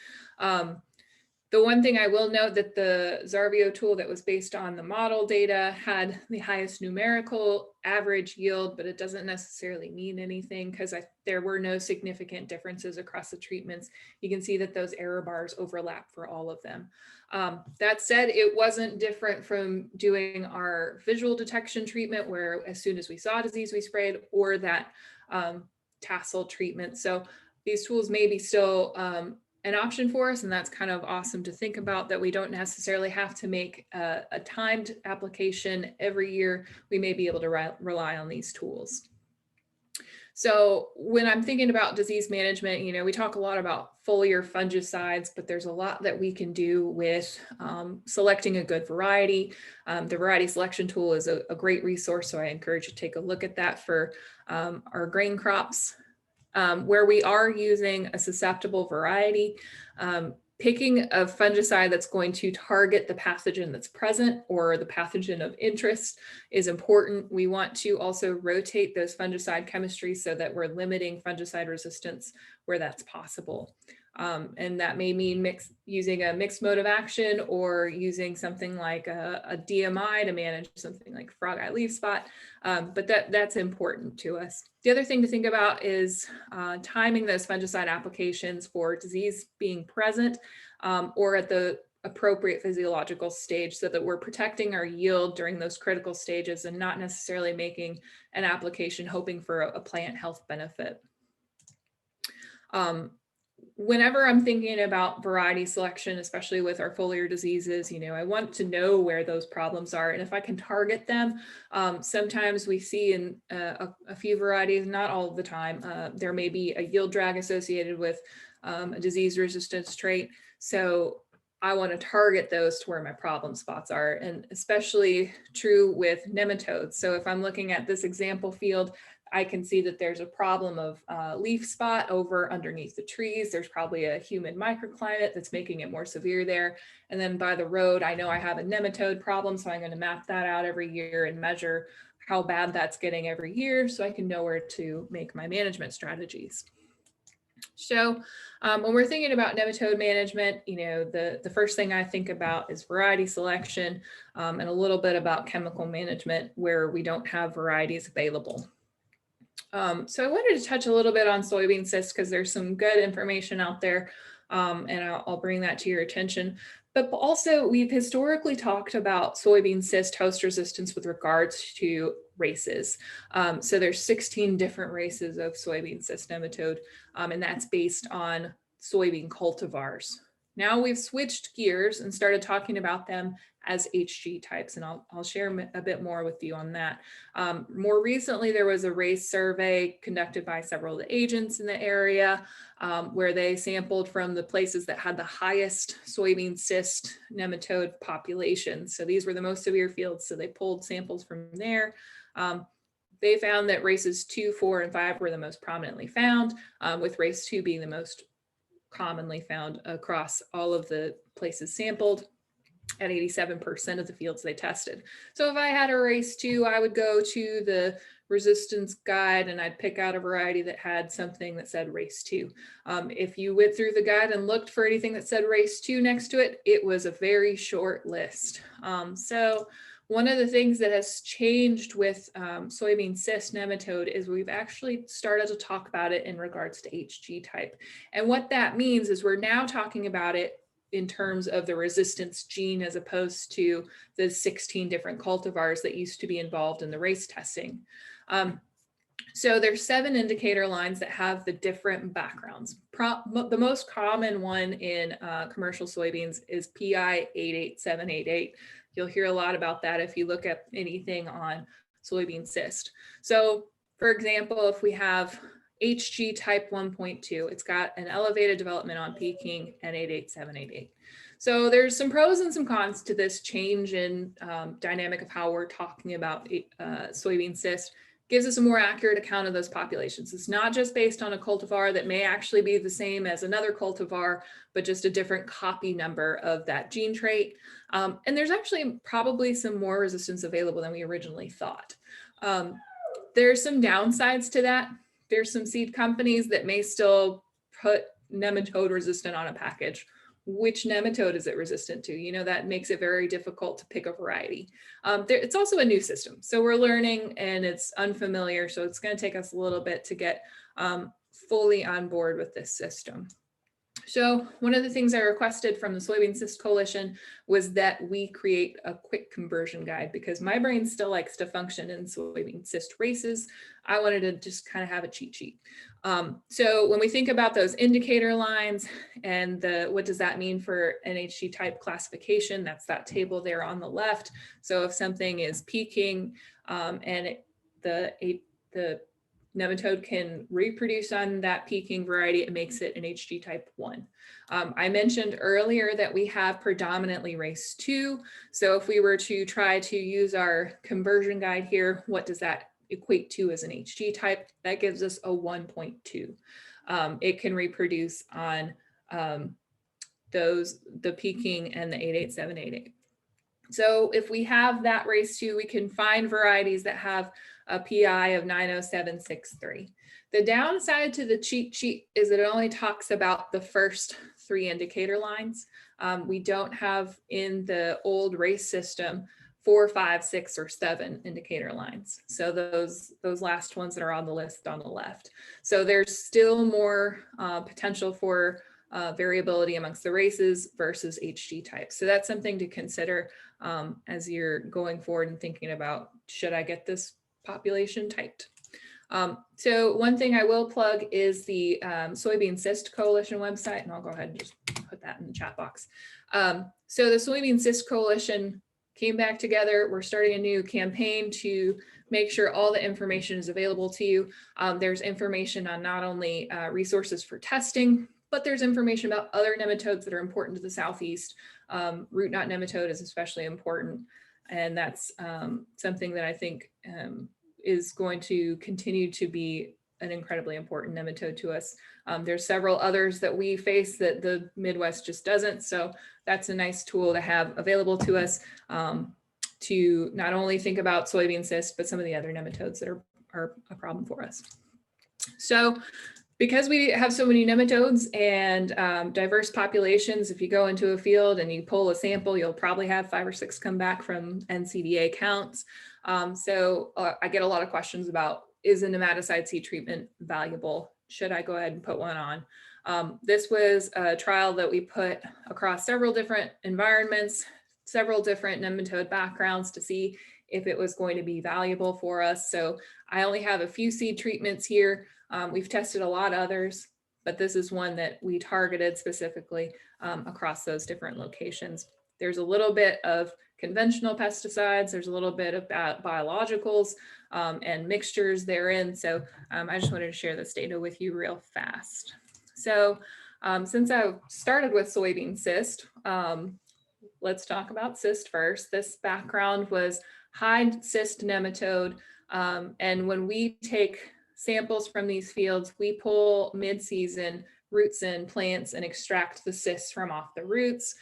The one thing I will note that the Zarvio tool that was based on the model data had the highest numerical average yield, but it doesn't necessarily mean anything because there were no significant differences across the treatments. You can see that those error bars overlap for all of them. That said, it wasn't different from doing our visual detection treatment where as soon as we saw disease, we sprayed, or that tassel treatment. So these tools may be still an option for us, and that's kind of awesome to think about, that we don't necessarily have to make a timed application every year. We may be able to rely on these tools. So when I'm thinking about disease management, you know, we talk a lot about foliar fungicides, but there's a lot that we can do with selecting a good variety. The variety selection tool is a great resource, so I encourage you to take a look at that for our grain crops. Where we are using a susceptible variety, picking a fungicide that's going to target the pathogen that's present or the pathogen of interest is important. We want to also rotate those fungicide chemistries so that we're limiting fungicide resistance where that's possible. And that may mean using a mixed mode of action or using something like a DMI to manage something like frog eye leaf spot, but that's important to us. The other thing to think about is timing those fungicide applications for disease being present or at the appropriate physiological stage so that we're protecting our yield during those critical stages and not necessarily making an application hoping for a plant health benefit. Whenever I'm thinking about variety selection, especially with our foliar diseases, you know, I want to know where those problems are. And if I can target them, sometimes we see in a few varieties, not all of the time, there may be a yield drag associated with a disease resistance trait. So I want to target those to where my problem spots are, and especially true with nematodes. So if I'm looking at this example field, I can see that there's a problem of leaf spot over underneath the trees. There's probably a humid microclimate that's making it more severe there. And then by the road, I know I have a nematode problem. So I'm going to map that out every year and measure how bad that's getting every year so I can know where to make my management strategies. So when we're thinking about nematode management, you know, the first thing I think about is variety selection and a little bit about chemical management where we don't have varieties available. So I wanted to touch a little bit on soybean cyst because there's some good information out there, and I'll bring that to your attention. But also, we've historically talked about soybean cyst host resistance with regards to races. So there's 16 different races of soybean cyst nematode, and that's based on soybean cultivars. Now we've switched gears and started talking about them as HG types, and I'll share a bit more with you on that. More recently, there was a race survey conducted by several of the agents in the area where they sampled from the places that had the highest soybean cyst nematode population. So these were the most severe fields, so they pulled samples from there. They found that races 2, 4, and 5 were the most prominently found, with race 2 being the most commonly found across all of the places sampled at 87% of the fields they tested. So if I had a race 2, I would go to the resistance guide and I'd pick out a variety that had something that said race 2. If you went through the guide and looked for anything that said race 2 next to it, it was a very short list. So one of the things that has changed with soybean cyst nematode is we've actually started to talk about it in regards to HG type. And what that means is we're now talking about it in terms of the resistance gene as opposed to the 16 different cultivars that used to be involved in the race testing. So there's 7 indicator lines that have the different backgrounds. The most common one in commercial soybeans is PI 88788. You'll hear a lot about that if you look at anything on soybean cyst. So for example, if we have HG type 1.2, it's got an elevated development on peaking and 88788. So there's some pros and some cons to this change in dynamic of how we're talking about soybean cyst. Gives us a more accurate account of those populations. It's not just based on a cultivar that may actually be the same as another cultivar, but just a different copy number of that gene trait. And there's actually probably some more resistance available than we originally thought. There's some downsides to that. There's some seed companies that may still put nematode resistant on a package. Which nematode is it resistant to? You know, that makes it very difficult to pick a variety. It's also a new system. So we're learning and it's unfamiliar. So it's going to take us a little bit to get fully on board with this system. So one of the things I requested from the Soybean Cyst Coalition was that we create a quick conversion guide because my brain still likes to function in soybean cyst races. I wanted to just kind of have a cheat sheet. So when we think about those indicator lines and what does that mean for NHG type classification, that's that table there on the left. So if something is peaking and the nematode can reproduce on that peaking variety, it makes it an HG type 1. I mentioned earlier that we have predominantly race 2. So if we were to try to use our conversion guide here, what does that equate to as an HG type? That gives us a 1.2. It can reproduce on the peaking and the 88788. So if we have that race 2, we can find varieties that have a PI of 90763. The downside to the cheat sheet is that it only talks about the first 3 indicator lines. We don't have in the old race system 4, 5, 6, or 7 indicator lines. So those last ones that are on the list on the left. So there's still more potential for variability amongst the races versus HG types. So that's something to consider as you're going forward and thinking about, should I get this population typed? So one thing I will plug is the Soybean Cyst Coalition website, and I'll go ahead and just put that in the chat box. So the Soybean Cyst Coalition came back together. We're starting a new campaign to make sure all the information is available to you. There's information on not only resources for testing, but there's information about other nematodes that are important to the Southeast. Root knot nematode is especially important. And that's something that I think is going to continue to be an incredibly important nematode to us. There's several others that we face that the Midwest just doesn't. So that's a nice tool to have available to us to not only think about soybean cyst, but some of the other nematodes that are a problem for us. So because we have so many nematodes and diverse populations, if you go into a field and you pull a sample, you'll probably have 5 or 6 come back from NCDA counts. So I get a lot of questions about, is a nematicide seed treatment valuable? Should I go ahead and put one on? This was a trial that we put across several different environments, several different nematode backgrounds to see if it was going to be valuable for us. So I only have a few seed treatments here. We've tested a lot of others, but this is one that we targeted specifically across those different locations. There's a little bit of conventional pesticides, there's a little bit of biologicals and mixtures therein. So I just wanted to share this data with you real fast. So since I started with soybean cyst, let's talk about cyst first. This background was high cyst nematode. And when we take samples from these fields, we pull mid-season roots and plants and extract the cysts from off the roots.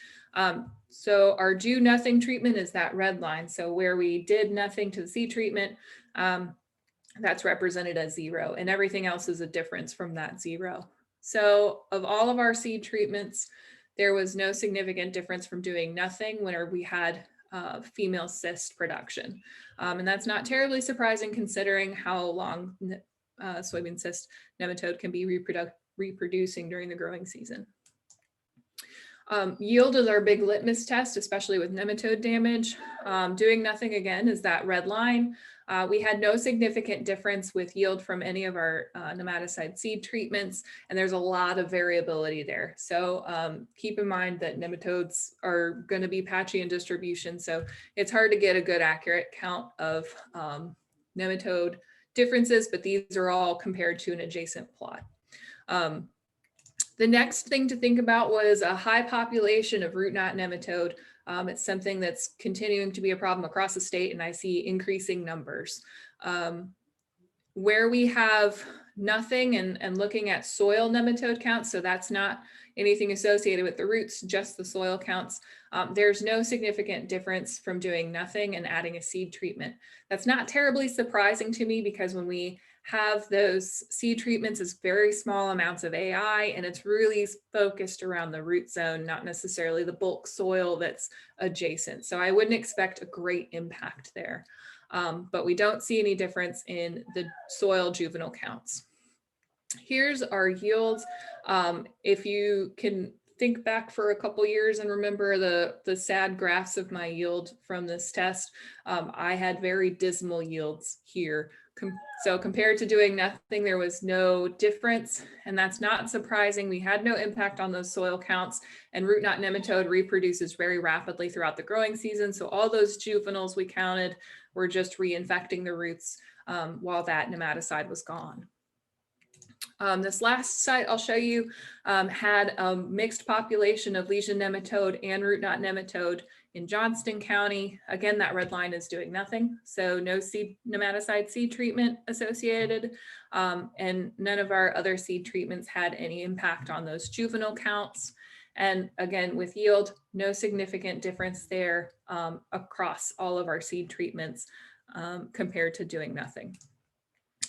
So our do nothing treatment is that red line. So where we did nothing to the seed treatment, that's represented as 0, and everything else is a difference from that 0. So of all of our seed treatments, there was no significant difference from doing nothing whenever we had female cyst production. And that's not terribly surprising considering how long soybean cyst nematode can be reproducing during the growing season. Yield is our big litmus test, especially with nematode damage. Doing nothing again is that red line. We had no significant difference with yield from any of our nematicide seed treatments, and there's a lot of variability there. So keep in mind that nematodes are going to be patchy in distribution, so it's hard to get a good accurate count of nematode differences, but these are all compared to an adjacent plot. The next thing to think about was a high population of root knot nematode. It's something that's continuing to be a problem across the state, and I see increasing numbers. Where we have nothing and looking at soil nematode counts, so that's not anything associated with the roots, just the soil counts, there's no significant difference from doing nothing and adding a seed treatment. That's not terribly surprising to me, because when we have those seed treatments, it's very small amounts of AI, and it's really focused around the root zone, not necessarily the bulk soil that's adjacent. So I wouldn't expect a great impact there. But we don't see any difference in the soil juvenile counts. Here's our yields. If you can think back for a couple years and remember the sad graphs of my yield from this test, I had very dismal yields here. So compared to doing nothing, there was no difference, and that's not surprising. We had no impact on those soil counts, and root knot nematode reproduces very rapidly throughout the growing season. So all those juveniles we counted were just reinfecting the roots while that nematicide was gone. This last site I'll show you had a mixed population of lesion nematode and root knot nematode in Johnston County. Again, that red line is doing nothing. So no seed nematicide seed treatment associated. And none of our other seed treatments had any impact on those juvenile counts. And again, with yield, no significant difference there across all of our seed treatments compared to doing nothing.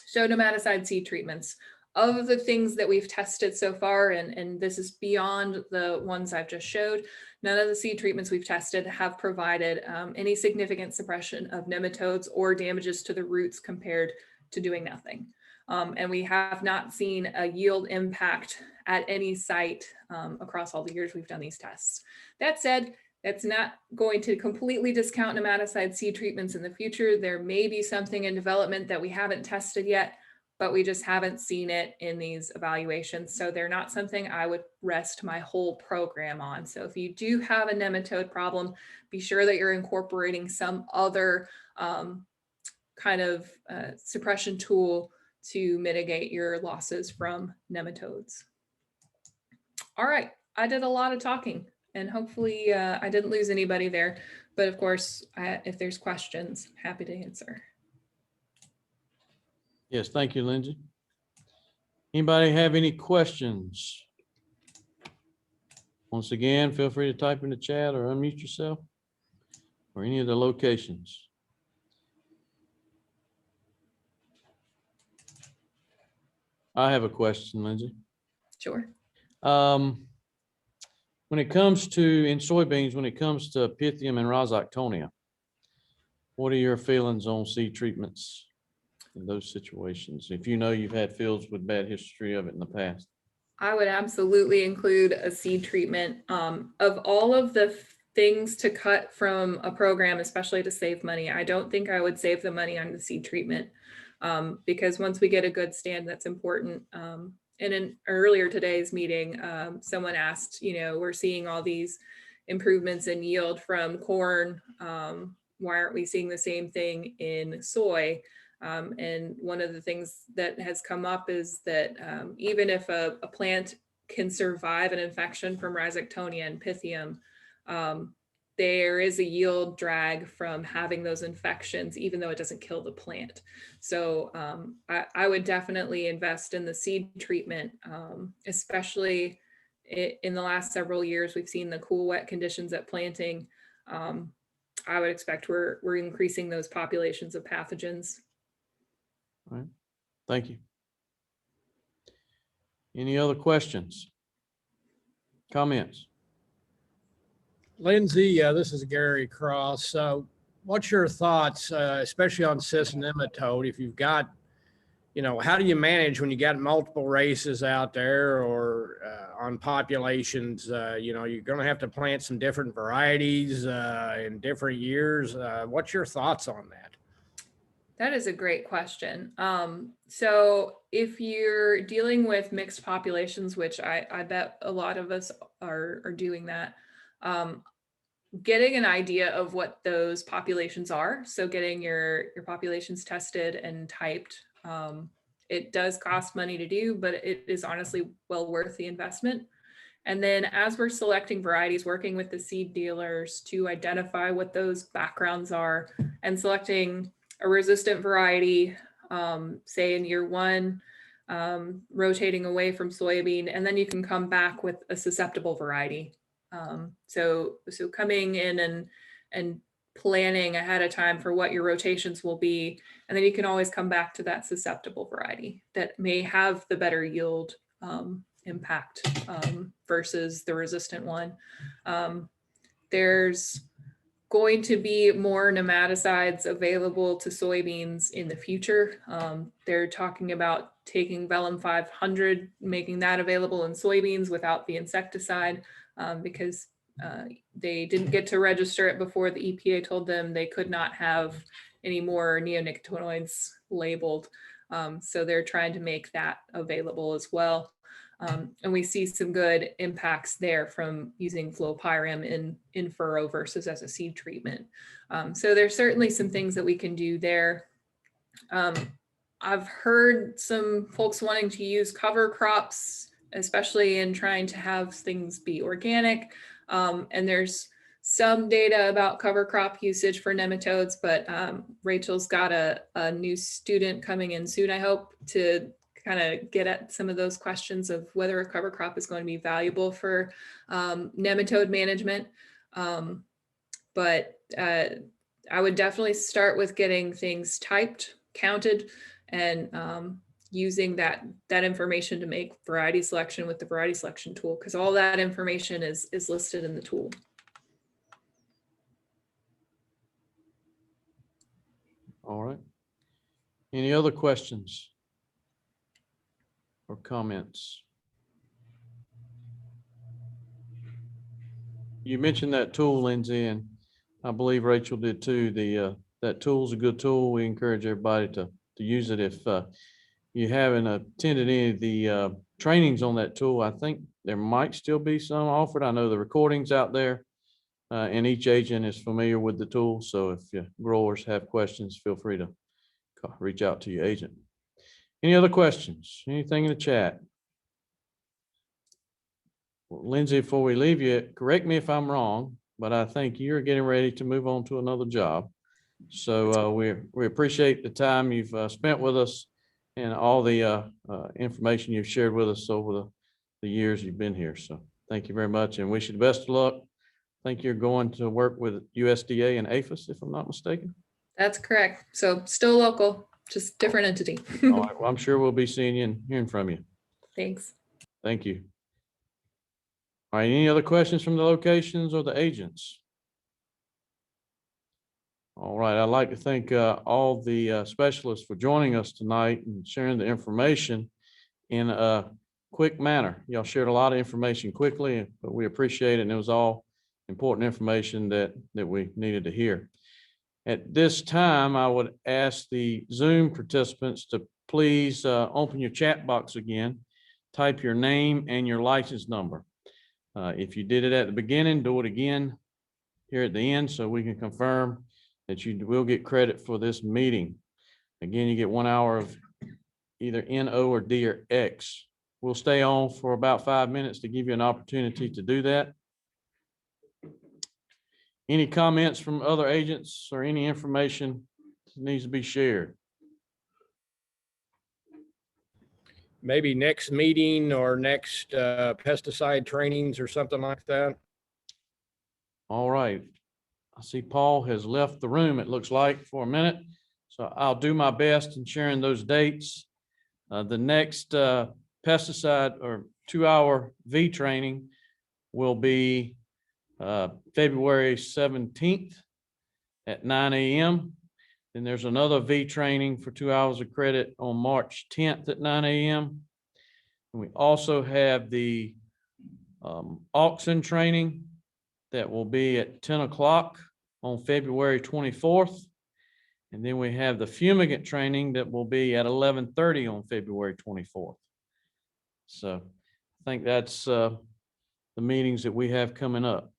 So nematicide seed treatments. Of the things that we've tested so far, and this is beyond the ones I've just showed, none of the seed treatments we've tested have provided any significant suppression of nematodes or damages to the roots compared to doing nothing. And we have not seen a yield impact at any site across all the years we've done these tests. That said, that's not going to completely discount nematicide seed treatments in the future. There may be something in development that we haven't tested yet, but we just haven't seen it in these evaluations. So they're not something I would rest my whole program on. So if you do have a nematode problem, be sure that you're incorporating some other kind of suppression tool to mitigate your losses from nematodes. All right, I did a lot of talking, and hopefully I didn't lose anybody there. But of course, if there's questions, happy to answer. Yes, thank you, Lindsey. Anybody have any questions? Once again, feel free to type in the chat or unmute yourself or any of the locations. I have a question, Lindsey. Sure. When it comes to, in soybeans, when it comes to Pythium and Rhizoctonia, what are your feelings on seed treatments in those situations? If you know you've had fields with bad history of it in the past. I would absolutely include a seed treatment. Of all of the things to cut from a program, especially to save money, I don't think I would save the money on the seed treatment because once we get a good stand, that's important. And in earlier today's meeting, someone asked, we're seeing all these improvements in yield from corn. Why aren't we seeing the same thing in soy? And one of the things that has come up is that even if a plant can survive an infection from Rhizoctonia and Pythium, there is a yield drag from having those infections, even though it doesn't kill the plant. So I would definitely invest in the seed treatment, especially in the last several years. We've seen the cool, wet conditions at planting. I would expect we're increasing those populations of pathogens. All right, thank you. Any other questions? Comments? Lindsey, this is Gary Cross. So what's your thoughts, especially on cyst nematode? If you've got, how do you manage when you got multiple races out there or on populations? You're going to have to plant some different varieties in different years. What's your thoughts on that? That is a great question. So if you're dealing with mixed populations, which I bet a lot of us are doing that, getting an idea of what those populations are, so getting your populations tested and typed It does cost money to do, but it is honestly well worth the investment. And then as we're selecting varieties, working with the seed dealers to identify what those backgrounds are and selecting a resistant variety, say in year one, rotating away from soybean, and then you can come back with a susceptible variety. So coming in and planning ahead of time for what your rotations will be, and then you can always come back to that susceptible variety that may have the better yield impact versus the resistant one. There's going to be more nematicides available to soybeans in the future. They're talking about taking Vellum 500, making that available in soybeans without the insecticide because they didn't get to register it before the EPA told them they could not have any more neonicotinoids labeled. So they're trying to make that available as well. And we see some good impacts there from using flopyrim in furrow versus as a seed treatment. So there's certainly some things that we can do there. I've heard some folks wanting to use cover crops, especially in trying to have things be organic. And there's some data about cover crop usage for nematodes, but Rachel's got a new student coming in soon, I hope, to kind of get at some of those questions of whether a cover crop is going to be valuable for nematode management. But I would definitely start with getting things typed, counted, and using that information to make variety selection with the variety selection tool, because all that information is listed in the tool. All right. Any other questions or comments? You mentioned that tool, Lindsey, and I believe Rachel did too. That tool is a good tool. We encourage everybody to use it. If you haven't attended any of the trainings on that tool, I think there might still be some offered. I know the recordings out there, and each agent is familiar with the tool. So if your growers have questions, feel free to reach out to your agent. Any other questions? Anything in the chat? Well, Lindsey, before we leave you, correct me if I'm wrong, but I think you're getting ready to move on to another job. So we appreciate the time you've spent with us and all the information you've shared with us over the years you've been here. So thank you very much and wish you the best of luck. I think you're going to work with USDA and APHIS, if I'm not mistaken. That's correct. So still local, just different entity. All right. Well, I'm sure we'll be seeing you and hearing from you. Thanks. Thank you. All right. Any other questions from the locations or the agents? All right. I'd like to thank all the specialists for joining us tonight and sharing the information in a quick manner. Y'all shared a lot of information quickly, but we appreciate it. And it was all important information that we needed to hear. At this time, I would ask the Zoom participants to please open your chat box again, type your name and your license number. If you did it at the beginning, do it again here at the end so we can confirm that you will get credit for this meeting. Again, you get 1 hour of either NO or D or X. We'll stay on for about 5 minutes to give you an opportunity to do that. Any comments from other agents or any information that needs to be shared? Maybe next meeting or next pesticide trainings or something like that. All right. I see Paul has left the room, it looks like, for a minute. So I'll do my best in sharing those dates. The next pesticide or 2-hour V training will be February 17th at 9 a.m. Then there's another V training for 2 hours of credit on March 10th at 9 a.m. And we also have the auxin training that will be at 10 o'clock on February 24th. And then we have the fumigant training that will be at 11:30 on February 24th. So I think that's the meetings that we have coming up.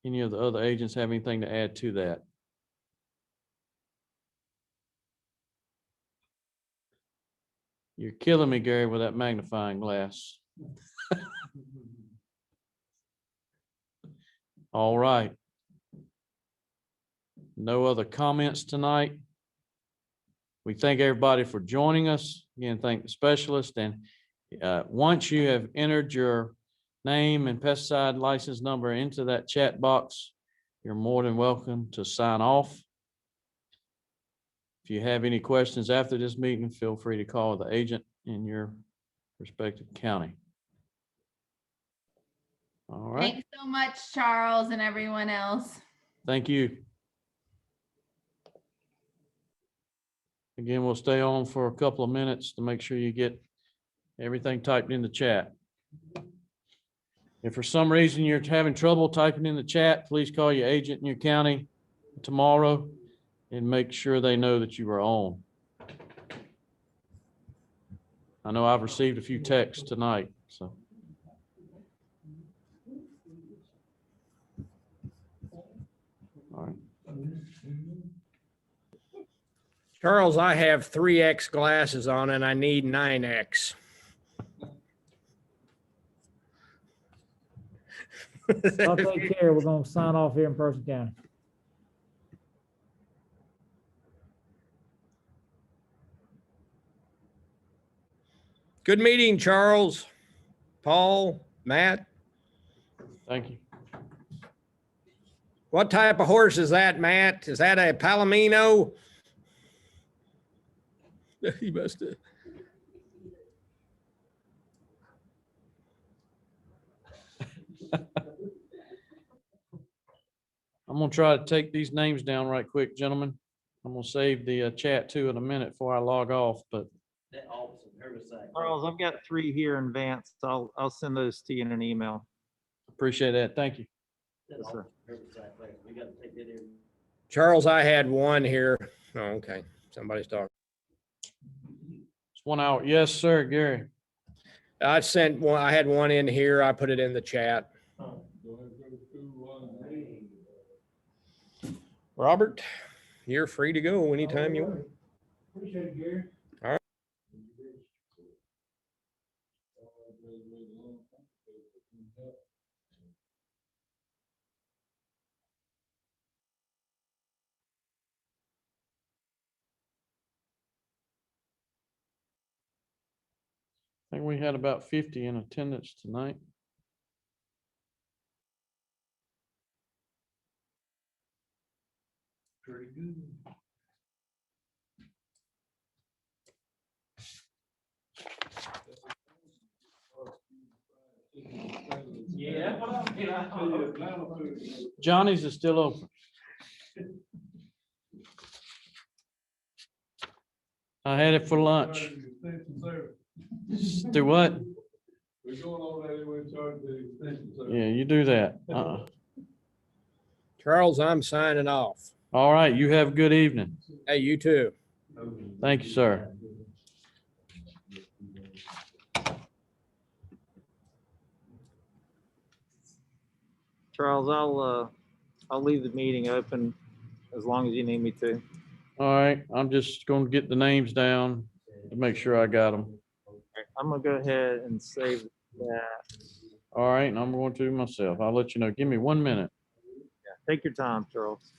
Any of the other agents have anything to add to that? You're killing me, Gary, with that magnifying glass. All right. No other comments tonight. We thank everybody for joining us. Again, thank the specialist. And once you have entered your name and pesticide license number into that chat box, you're more than welcome to sign off. If you have any questions after this meeting, feel free to call the agent in your respective county. All right. Thanks so much, Charles, and everyone else. Thank you. Again, we'll stay on for a couple of minutes to make sure you get everything typed in the chat. If for some reason you're having trouble typing in the chat, please call your agent in your county tomorrow and make sure they know that you are on. I know I've received a few texts tonight, so. All right. Charles, I have 3X glasses on and I need 9X. I'll take care. We're gonna sign off here in Person County. Good meeting, Charles, Paul, Matt. Thank you. What type of horse is that, Matt? Is that a Palomino? He must have. I'm gonna try to take these names down right quick, gentlemen. I'm gonna save the chat too in a minute before I log off, but Charles, I've got 3 here in Vance. I'll send those to you in an email. appreciate that. Thank you. Yes, sir. Charles, I had 1 here. Oh, okay. Somebody's talking. It's 1 hour. Yes, sir, Gary. I sent 1. I had 1 in here. I put it in the chat. Robert, you're free to go anytime you want. Appreciate it, Gary. All right. I think we had about 50 in attendance tonight. Pretty good. Yeah. Johnny's is still open. I had it for lunch. Do what? We're going over there anyway, charge the extension service. Yeah, you do that. Charles, I'm signing off. All right, you have a good evening. Hey, you too. Thank you, sir. Charles, I'll leave the meeting open as long as you need me to. All right, I'm just going to get the names down to make sure I got them. I'm gonna go ahead and save that. All right, and I'm going to myself. I'll let you know. Give me 1 minute. Take your time, Charles.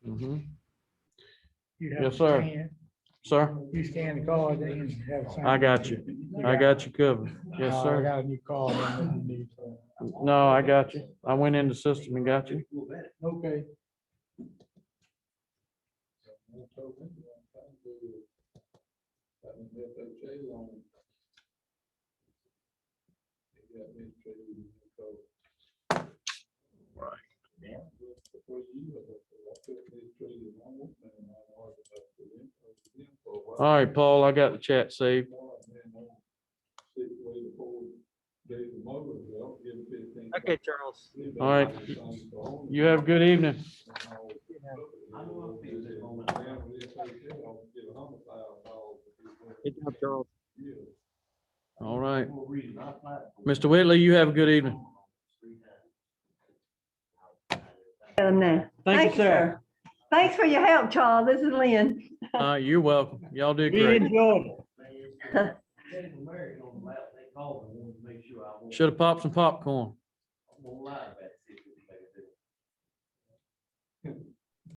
Mhm. You Yes, sir. Sir, You scan the card, then you have. it signed. I got you. I got you covered. Yes, I sir. got a new card. then you need, No, I got you. I went in the system and got you. Okay. All right, Paul, I got the chat saved. Okay, Charles. All right. You have a good evening. Good job, Charles. All right. Mr. Whitley, you have a good evening. Thank you, sir. Thanks for your help, Charles. This is Lynn. You're welcome. Y'all did We great. enjoyed it. Should have popped some popcorn.